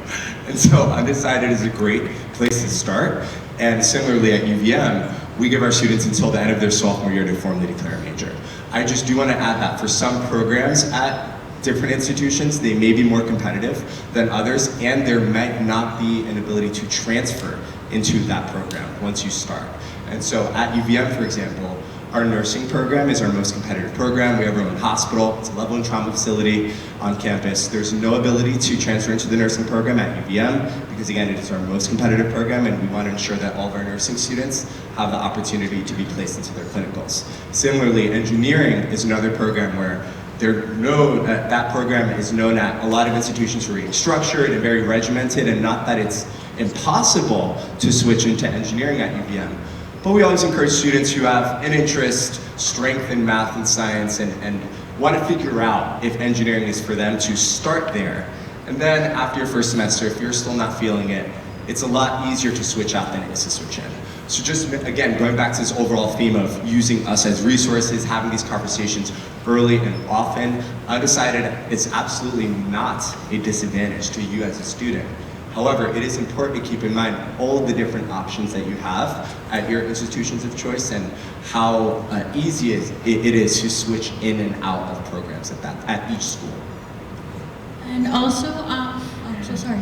And so undecided is a great place to start. And similarly at UVM, we give our students until the end of their sophomore year to formally declare a major. I just do want to add that for some programs at different institutions, they may be more competitive than others, and there might not be an ability to transfer into that program once you start. And so at UVM, for example, our nursing program is our most competitive program. We have our own hospital. It's a level 1 trauma facility on campus. There's no ability to transfer into the nursing program at UVM because, again, it is our most competitive program, and we want to ensure that all of our nursing students have the opportunity to be placed into their clinicals. Similarly, engineering is another program where that program is known at a lot of institutions for being structured and very regimented, and not that it's impossible to switch into engineering at UVM. But we always encourage students who have an interest, strength in math and science, and want to figure out if engineering is for them, to start there. And then after your first semester, if you're still not feeling it, it's a lot easier to switch out than it is to switch in. So just, again, going back to this overall theme of using us as resources, having these conversations early and often, undecided is absolutely not a disadvantage to you as a student. However, it is important to keep in mind all of the different options that you have at your institutions of choice and how easy it is to switch in and out of programs at each school. And also, I'm so sorry.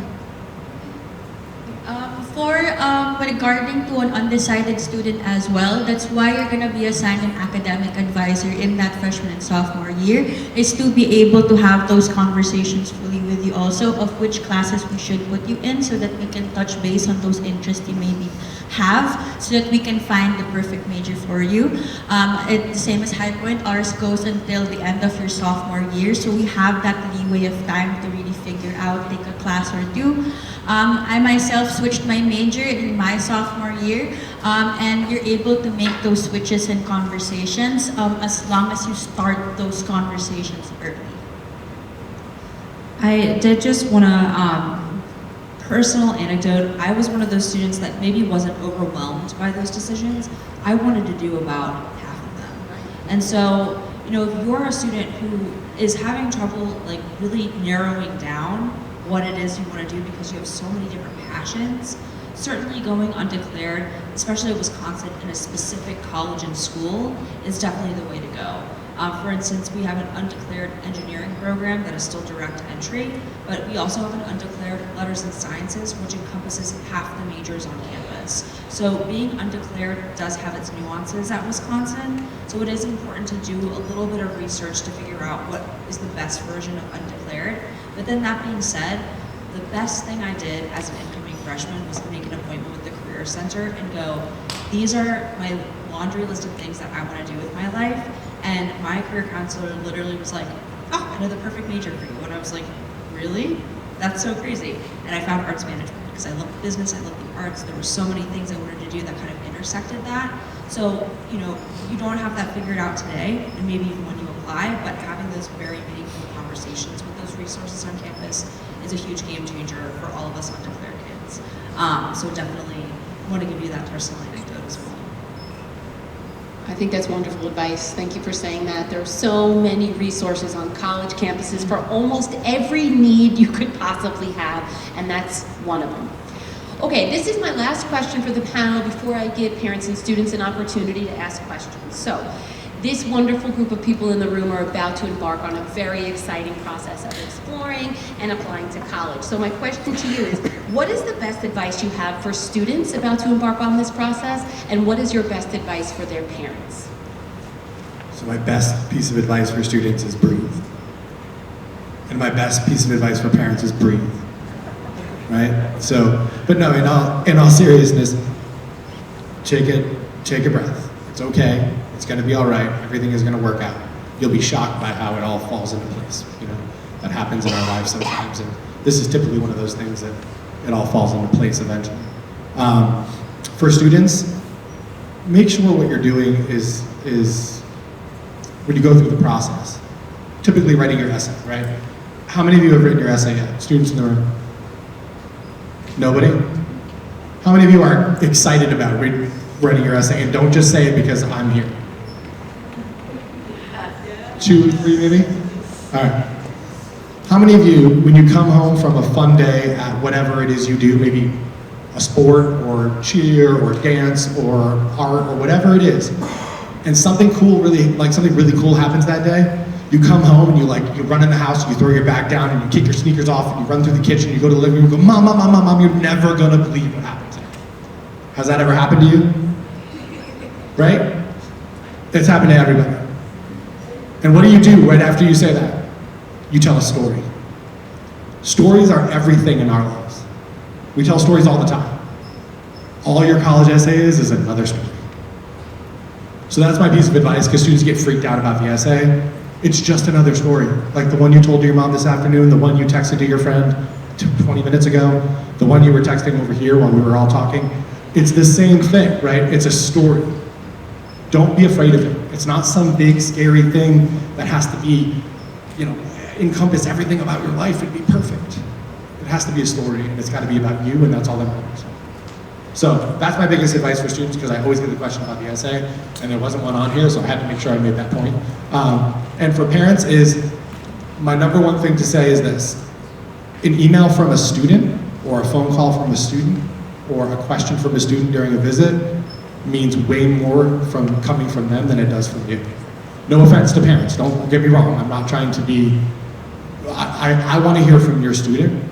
Regarding to an undecided student as well, that's why you're going to be assigned an academic advisor in that freshman and sophomore year, is to be able to have those conversations fully with you also of which classes we should put you in, so that we can touch base on those interests you maybe have, so that we can find the perfect major for you. It's the same as High Point. Ours goes until the end of your sophomore year, so we have that leeway of time to really figure out, take a class or two. I myself switched my major in my sophomore year, and you're able to make those switches and conversations as long as you start those conversations early. I did just want to, personal anecdote, I was one of those students that maybe wasn't overwhelmed by those decisions. I wanted to do about half of them. And so, you know, if you're a student who is having trouble like really narrowing down what it is you want to do because you have so many different passions, certainly going undeclared, especially at Wisconsin, in a specific college and school is definitely the way to go. For instance, we have an undeclared engineering program that is still direct entry, but we also have an undeclared letters and sciences, which encompasses half the majors on campus. So being undeclared does have its nuances at Wisconsin, so it is important to do a little bit of research to figure out what is the best version of undeclared. But then that being said, the best thing I did as an incoming freshman was to make an appointment with the Career Center and go, these are my laundry list of things that I want to do with my life. And my career counselor literally was like, oh, I know the perfect major for you. And I was like, really? That's so crazy. And I found arts management because I love business, I love the arts. There were so many things I wanted to do that kind of intersected that. So, you know, you don't have that figured out today, and maybe even when you apply, but having those very meaningful conversations with those resources on campus is a huge game changer for all of us undeclared kids. So definitely want to give you that personal anecdote as well. I think that's wonderful advice. Thank you for saying that. There are so many resources on college campuses for almost every need you could possibly have, and that's one of them. Okay, this is my last question for the panel before I give parents and students an opportunity to ask questions. So, this wonderful group of people in the room are about to embark on a very exciting process of exploring and applying to college. So my question to you is, what is the best advice you have for students about to embark on this process, and what is your best advice for their parents? So my best piece of advice for students is breathe. And my best piece of advice for parents is breathe. Right? So, but no, in all seriousness, take a breath. It's okay. It's going to be all right. Everything is going to work out. You'll be shocked by how it all falls into place. You know, that happens in our lives sometimes, and this is typically one of those things that it all falls into place eventually. For students, make sure what you're doing is when you go through the process, typically writing your essay, right? How many of you have written your essay yet? Students in the room? Nobody? How many of you are excited about writing your essay? And don't just say it because I'm here. 2, 3 maybe? All right. How many of you, when you come home from a fun day at whatever it is you do, maybe a sport or cheer or dance or art or whatever it is, and something really cool happens that day, you come home and you run in the house, you throw your bag down and you kick your sneakers off and you run through the kitchen, you go to the living room, you go, Mom, you're never gonna believe what happened today. Has that ever happened to you? Right? It's happened to everybody. And what do you do right after you say that? You tell a story. Stories are everything in our lives. We tell stories all the time. All your college essay is another story. So that's my piece of advice, because students get freaked out about the essay. It's just another story. Like the one you told to your mom this afternoon, the one you texted to your friend 20 minutes ago, the one you were texting over here while we were all talking. It's the same thing, right? It's a story. Don't be afraid of it. It's not some big, scary thing that has to be, encompass everything about your life and be perfect. It has to be a story, and it's got to be about you, and that's all that matters. So that's my biggest advice for students, because I always get the question about the essay, and there wasn't one on here, so I had to make sure I made that point. And for parents is, my number one thing to say is this: an email from a student, or a phone call from a student, or a question from a student during a visit means way more coming from them than it does from you. No offense to parents, don't get me wrong. I'm not trying to be, I want to hear from your student.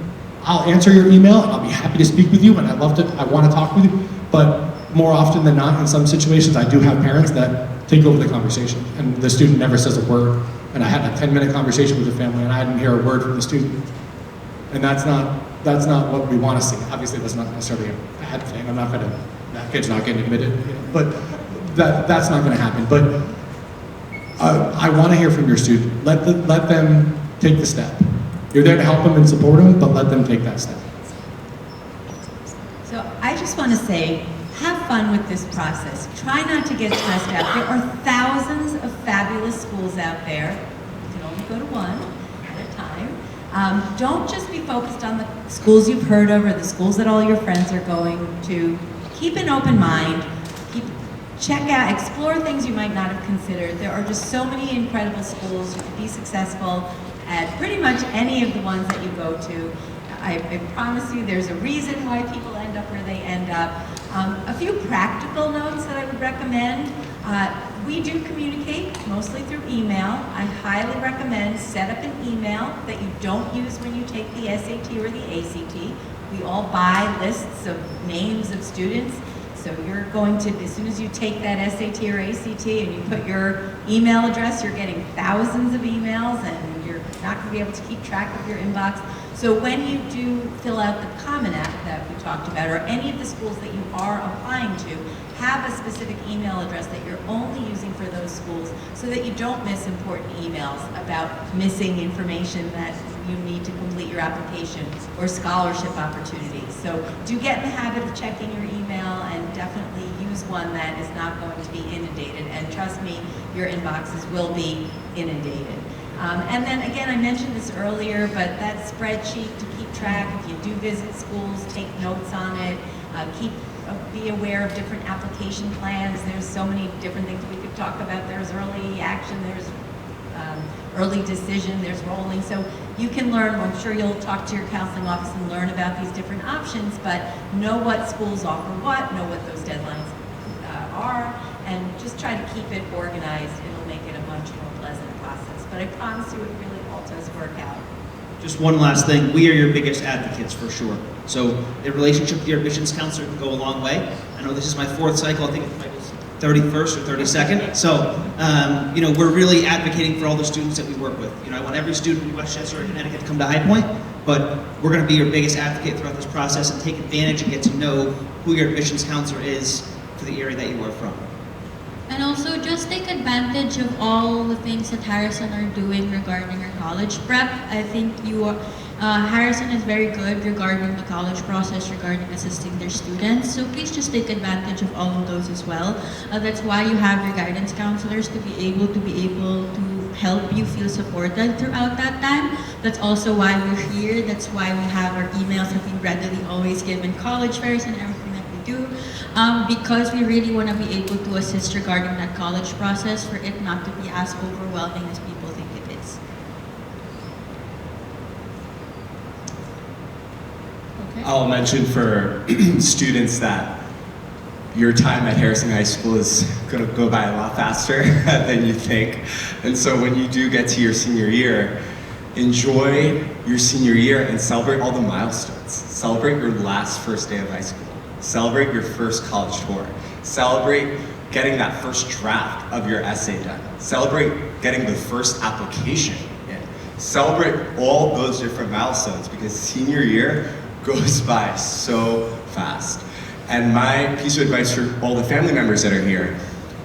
I'll answer your email, and I'll be happy to speak with you, and I want to talk with you, but more often than not, in some situations, I do have parents that take over the conversation, and the student never says a word, and I had a 10-minute conversation with the family, and I didn't hear a word from the student. And that's not what we want to see. Obviously, that's not necessarily a bad thing. That kid's not getting admitted, but that's not going to happen. But I want to hear from your student. Let them take the step. You're there to help them and support them, but let them take that step. So I just want to say, have fun with this process. Try not to get stressed out. There are thousands of fabulous schools out there. You can only go to one at a time. Don't just be focused on the schools you've heard of or the schools that all your friends are going to. Keep an open mind. Check out, explore things you might not have considered. There are just so many incredible schools. You can be successful at pretty much any of the ones that you go to. I promise you there's a reason why people end end up where they end up. A few practical notes that I would recommend. We do communicate mostly through email. I highly recommend set up an email that you don't use when you take the SAT or the ACT. We all buy lists of names of students. So you're going to, as soon as you take that SAT or ACT and you put your email address, you're getting thousands of emails and you're not going to be able to keep track of your inbox. So when you do fill out the Common App that we talked about, or any of the schools that you are applying to, have a specific email address that you're only using for those schools so that you don't miss important emails about missing information that you need to complete your application or scholarship opportunities. So do get in the habit of checking your email and definitely use one that is not going to be inundated. And trust me, your inboxes will be inundated. And then again, I mentioned this earlier, but that spreadsheet to keep track, if you do visit schools, take notes on it, be aware of different application plans. There's so many different things we could talk about. There's early action, there's early decision, there's rolling. So you can learn, I'm sure you'll talk to your counseling office and learn about these different options, but know what schools offer what, know what those deadlines are, and just try to keep it organized. It'll make it a much more pleasant process. But I promise you it really all does work out. Just one last thing, we are your biggest advocates for sure. So the relationship with your admissions counselor can go a long way. I know this is my 4th cycle, I think it might be 31st or 32nd. So, you know, we're really advocating for all the students that we work with. You know, I want every student in Westchester or Connecticut to come to High Point, but we're gonna be your biggest advocate throughout this process and take advantage and get to know who your admissions counselor is for the area that you are from. And also just take advantage of all the things that Harrison are doing regarding our college prep. I think Harrison is very good regarding the college process, regarding assisting their students. So please just take advantage of all of those as well. That's why you have your guidance counselors to be able to help you feel supported throughout that time. That's also why we're here. That's why we have our emails that we readily always give in college fairs and everything that we do. Because we really want to be able to assist regarding that college process for it not to be as overwhelming as people think it is. Okay. I'll mention for students that your time at Harrison High School is going to go by a lot faster than you think. And so when you do get to your senior year, enjoy your senior year and celebrate all the milestones. Celebrate your first day of high school. Celebrate your first college tour. Celebrate getting that first draft of your essay done. Celebrate getting the first application in. Celebrate all those different milestones because senior year goes by so fast. And my piece of advice for all the family members that are here,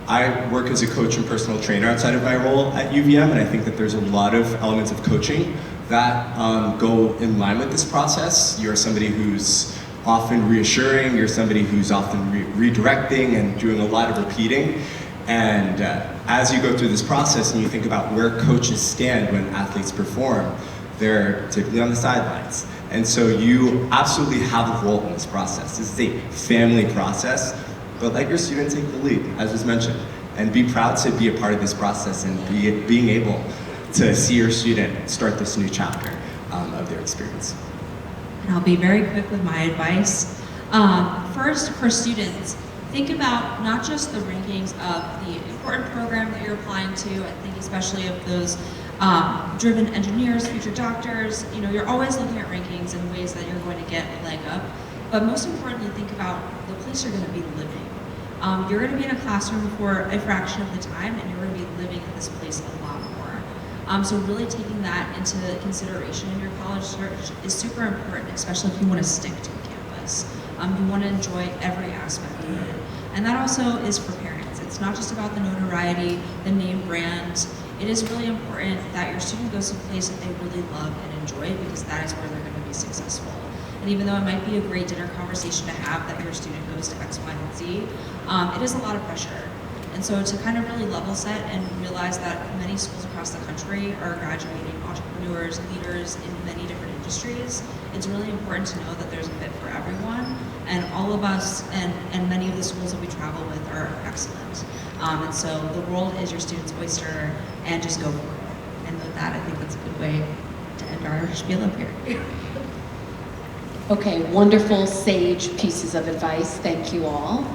I work as a coach and personal trainer outside of my role at UVM, and I think that there's a lot of elements of coaching that go in line with this process. You're somebody who's often reassuring, you're somebody who's often redirecting and doing a lot of repeating. And as you go through this process and you think about where coaches stand when athletes perform, they're typically on the sidelines. And so you absolutely have a role in this process. This is a family process, but let your student take the lead, as was mentioned, and be proud to be a part of this process and being able to see your student start this new chapter of their experience. And I'll be very quick with my advice. First, for students, think about not just the rankings of the important program that you're applying to. I think especially of those driven engineers, future doctors. You know, you're always looking at rankings and ways that you're going to get a leg up. But most importantly, think about the place you're going to be living. You're going to be in a classroom for a fraction of the time, and you're going to be living in this place a lot more. So really taking that into consideration in your college search is super important, especially if you want to stick to a campus. You want to enjoy every aspect of it. And that also is for parents. It's not just about the notoriety, the name brand. It is really important that your student goes to a place that they really love and enjoy, because that is where they're going to be successful. And even though it might be a great dinner conversation to have that your student goes to X, Y, and Z, it is a lot of pressure. And so to kind of really level set and realize that many schools across the country are graduating entrepreneurs, leaders in many different industries, it's really important to know that there's a fit for everyone. And all of us and many of the schools that we travel with are excellent. And so the world is your student's oyster, and just go for it. And with that, I think that's a good way to end our spiel up here. Okay, wonderful, sage pieces of advice. Thank you all.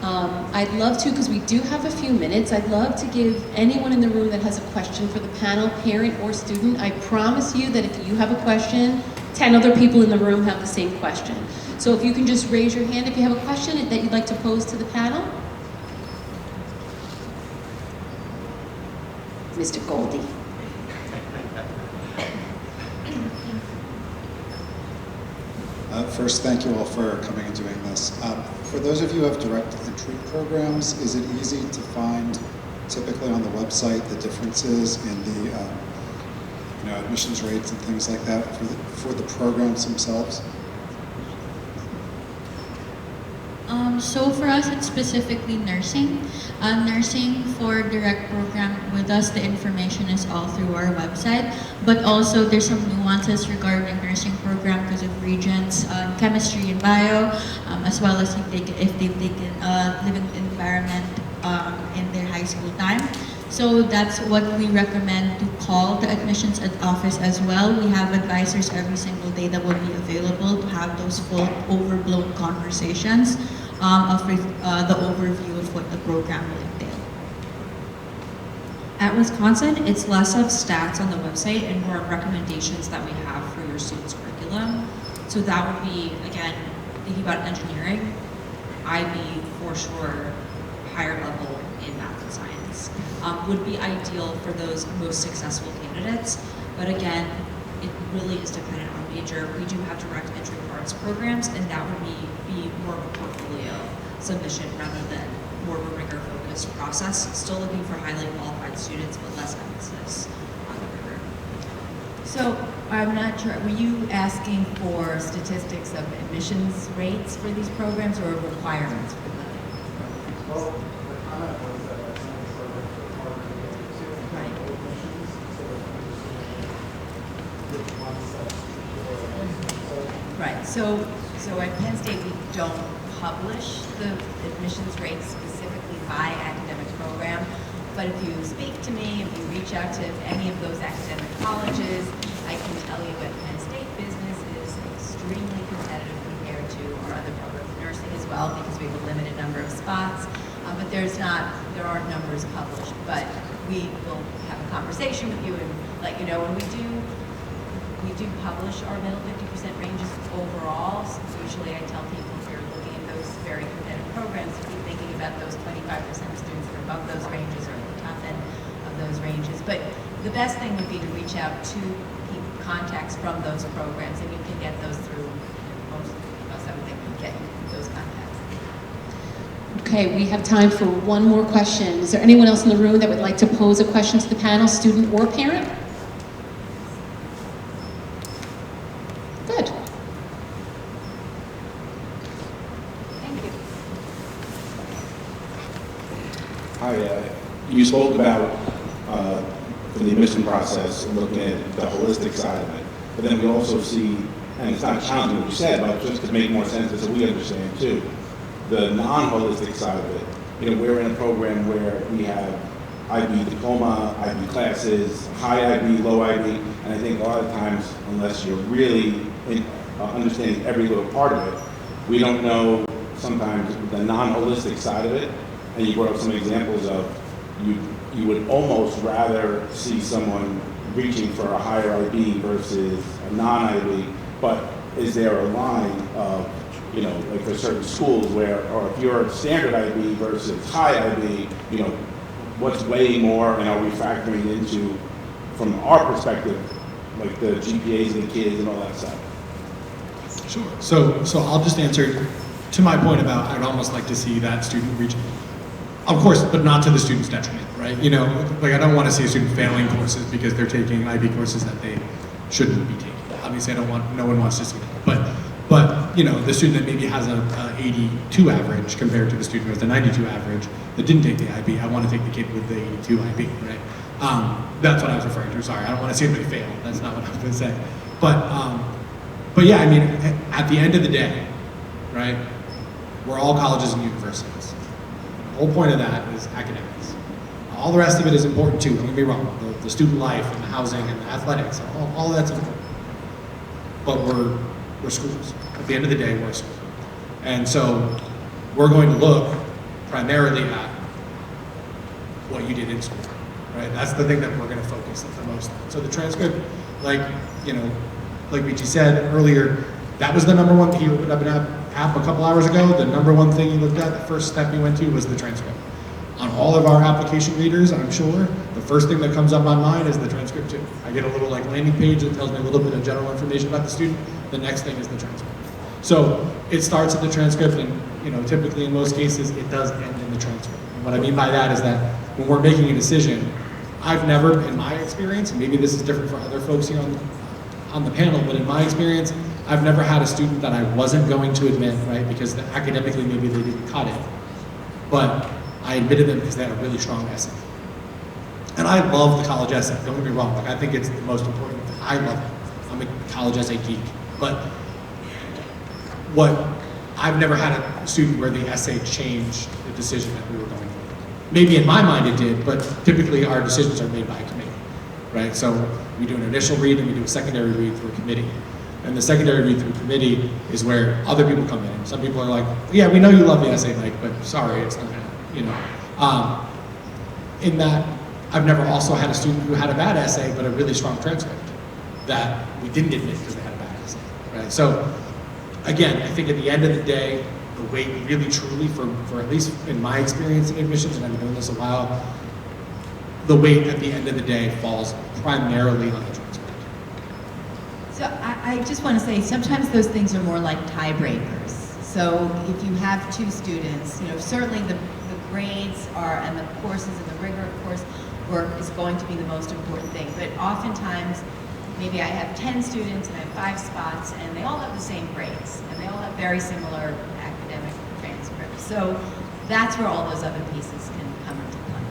I'd love to, because we do have a few minutes, I'd love to give anyone in the room that has a question for the panel, parent or student. I promise you that if you have a question, 10 other people in the room have the same question. So if you can just raise your hand if you have a question that you'd like to pose to the panel. Mr. Goldie. First, thank you all for coming and doing this. For those of you who have direct entry programs, is it easy to find typically on the website the differences in the admissions rates and things like that for the programs themselves? So for us, it's specifically nursing. Nursing for direct program with us, the information is all through our website. But also there's some nuances regarding nursing program because of regions, chemistry and bio, as well as if they've taken living environment in their high school time. So that's what we recommend, to call the admissions office as well. We have advisors every single day that will be available to have those full overblown conversations of the overview of what the program will entail. At Wisconsin, it's less of stats on the website and more of recommendations that we have for your students' curriculum. So that would be, again, thinking about engineering, IB for sure, higher level in math and science, would be ideal for those most successful candidates. But again, it really is dependent on major. We do have direct entry arts programs, and that would be more of a portfolio submission rather than more of a rigor-focused process. Still looking for highly qualified students, but less emphasis on the rigor. So I'm not sure, were you asking for statistics of admissions rates for these programs or requirements for them? Well, the comment was that our science programs are harder to get into Right. admissions, so which ones that Right, so at Penn State, we don't publish the admissions rates specifically by academic program, but if you speak to me, if you reach out to any of those academic colleges, I can tell you at Penn State business is extremely competitive compared to our other programs, nursing as well, because we have a limited number of spots, but there aren't numbers published, but we will have a conversation with you and let you know when we do publish our middle 50% ranges overall. So usually I tell people if you're looking at those very competitive programs, to keep thinking about those 25% of students that are above those ranges or the top end of those ranges. But the best thing would be to reach out to keep contacts from those programs, and you can get those through most I would think would get those contacts. Okay, we have time for one more question. Is there anyone else in the room that would like to pose a question to the panel, student or parent? Good. Thank you. Hi, you spoke about for the admission process, looking at the holistic side of it. But then we also see, and it's not challenging what you said, but just to make more sense, so we understand too, the non-holistic side of it. You know, we're in a program where we have IB diploma, IB classes, high IB, low IB, and I think a lot of times, unless you're really understanding every little part of it, we don't know sometimes the non-holistic side of it. And you brought up some examples of you would almost rather see someone reaching for a higher IB versus a non-IB, but is there a line of, you know, like for certain schools where, or if you're standard IB versus high IB, you know, what's weighing more, and are we factoring into, from our perspective, like the GPAs of the kids and all that stuff? Sure. So I'll just answer to my point about I'd almost like to see that student reach, of course, but not to the student's detriment, right? You know, like I don't want to see a student failing courses because they're taking IB courses that they shouldn't be taking. Obviously, no one wants to see that. But you know, the student that maybe has a 82 average compared to the student who has a 92 average that didn't take the IB, I want to take the kid with the 82 IB, right? That's what I was referring to. Sorry, I don't want to see anybody fail. That's not what I was going to say. But yeah, I mean, at the end of the day, right? We're all colleges and universities. The whole point of that is academics. All the rest of it is important too. Don't get me wrong. The student life and the housing and the athletics, all of that's important. But we're we're schools. At the end of the day, we're a school. And so we're going to look primarily at what you did in school, right? That's the thing that we're going to focus the most on. So the transcript, like BG said earlier, that was the number one. He opened up an app a couple hours ago. The number one thing he looked at, the first step he went to was the transcript. On all of our application readers, I'm sure, the first thing that comes up on mine is the transcript too. I get a little landing page that tells me a little bit of general information about the student. The next thing is the transcript. So it starts at the transcript, and typically in most cases it does end in the transcript. And what I mean by that is that when we're making a decision, I've never, in my experience, and maybe this is different for other folks here on the panel, but in my experience, I've never had a student that I wasn't going to admit, right, because academically maybe they didn't cut it, but I admitted them because they had a really strong essay. And I love the college essay, don't get me wrong, I think it's the most important thing. I love it. I'm a college essay geek. But I've never had a student where the essay changed the decision that we were going to make. Maybe in my mind it did, but typically our decisions are made by a committee, right? So we do an initial read and we do a secondary read through a committee. And the secondary read through committee is where other people come in. Some people are like, yeah, we know you love the essay, Mike, but sorry, it's not gonna, in that, I've never also had a student who had a bad essay, but a really strong transcript that we didn't admit because they had a bad essay, right? So, again, I think at the end of the day, the weight really truly, for at least in my experience in admissions, and I've been doing this a while, the weight at the end of the day falls primarily on the transcript. So I just want to say, sometimes those things are more like tiebreakers. So if you have two students, certainly the grades and the courses and the rigor of coursework is going to be the most important thing. But oftentimes, maybe I have 10 students and I have 5 spots and they all have the same grades and they all have very similar academic transcripts. So that's where all those other pieces can come into play.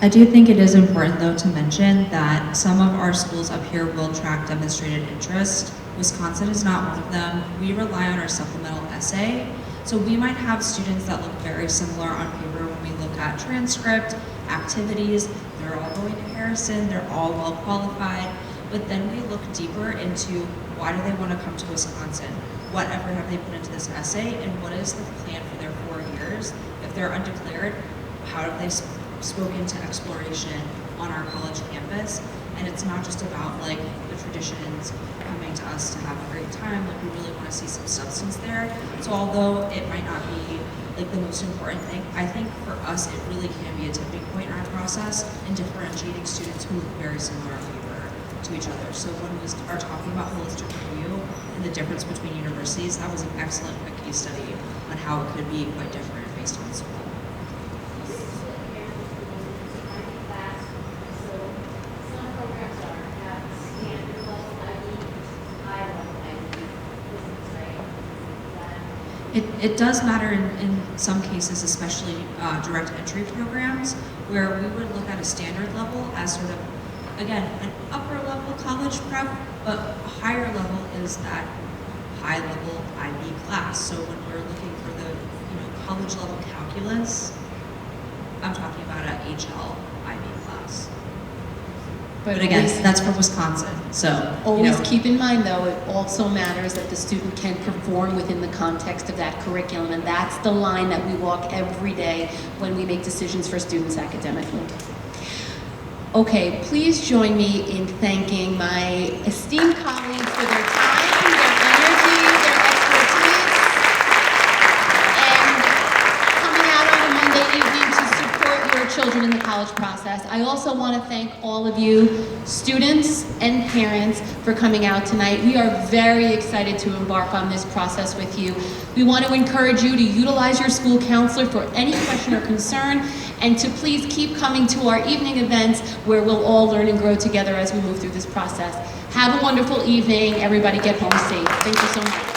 I do think it is important, though, to mention that some of our schools up here will track demonstrated interest. Wisconsin is not one of them. We rely on our supplemental essay. So we might have students that look very similar on paper when we look at transcript, activities. They're all going to Harrison, they're all well qualified, but then we look deeper into why do they want to come to Wisconsin? What effort have they put into this essay, and what is the plan for their 4 years? If they're undeclared, how have they spoken to exploration on our college campus? And it's not just about the traditions coming to us to have a great time, we really want to see some substance there. So although it might not be the most important thing, I think for us it really can be a tipping point in our process in differentiating students who look very similar on paper to each other. So when we are talking about holistic review and the difference between universities, that was an excellent case study on how it could be quite different based on school. It does matter in some cases, especially direct entry programs, where we would look at a standard level as sort of, again, an upper level college prep, but a higher level is that high level IB class. So when we're looking for the college level calculus, I'm talking about an HL IB class. But again, that's for Wisconsin, so. Always keep in mind, though, it also matters that the student can perform within the context of that curriculum, and that's the line that we walk every day when we make decisions for students academically. Okay, please join me in thanking my esteemed colleagues for their time, their energy, their expertise, and coming out on a Monday evening to support your children in the college process. I also want to thank all of you, students and parents, for coming out tonight. We are very excited to embark on this process with you. We want to encourage you to utilize your school counselor for any question or concern, and to please keep coming to our evening events where we'll all learn and grow together as we move through this process. Have a wonderful evening. Everybody get home safe. Thank you so much.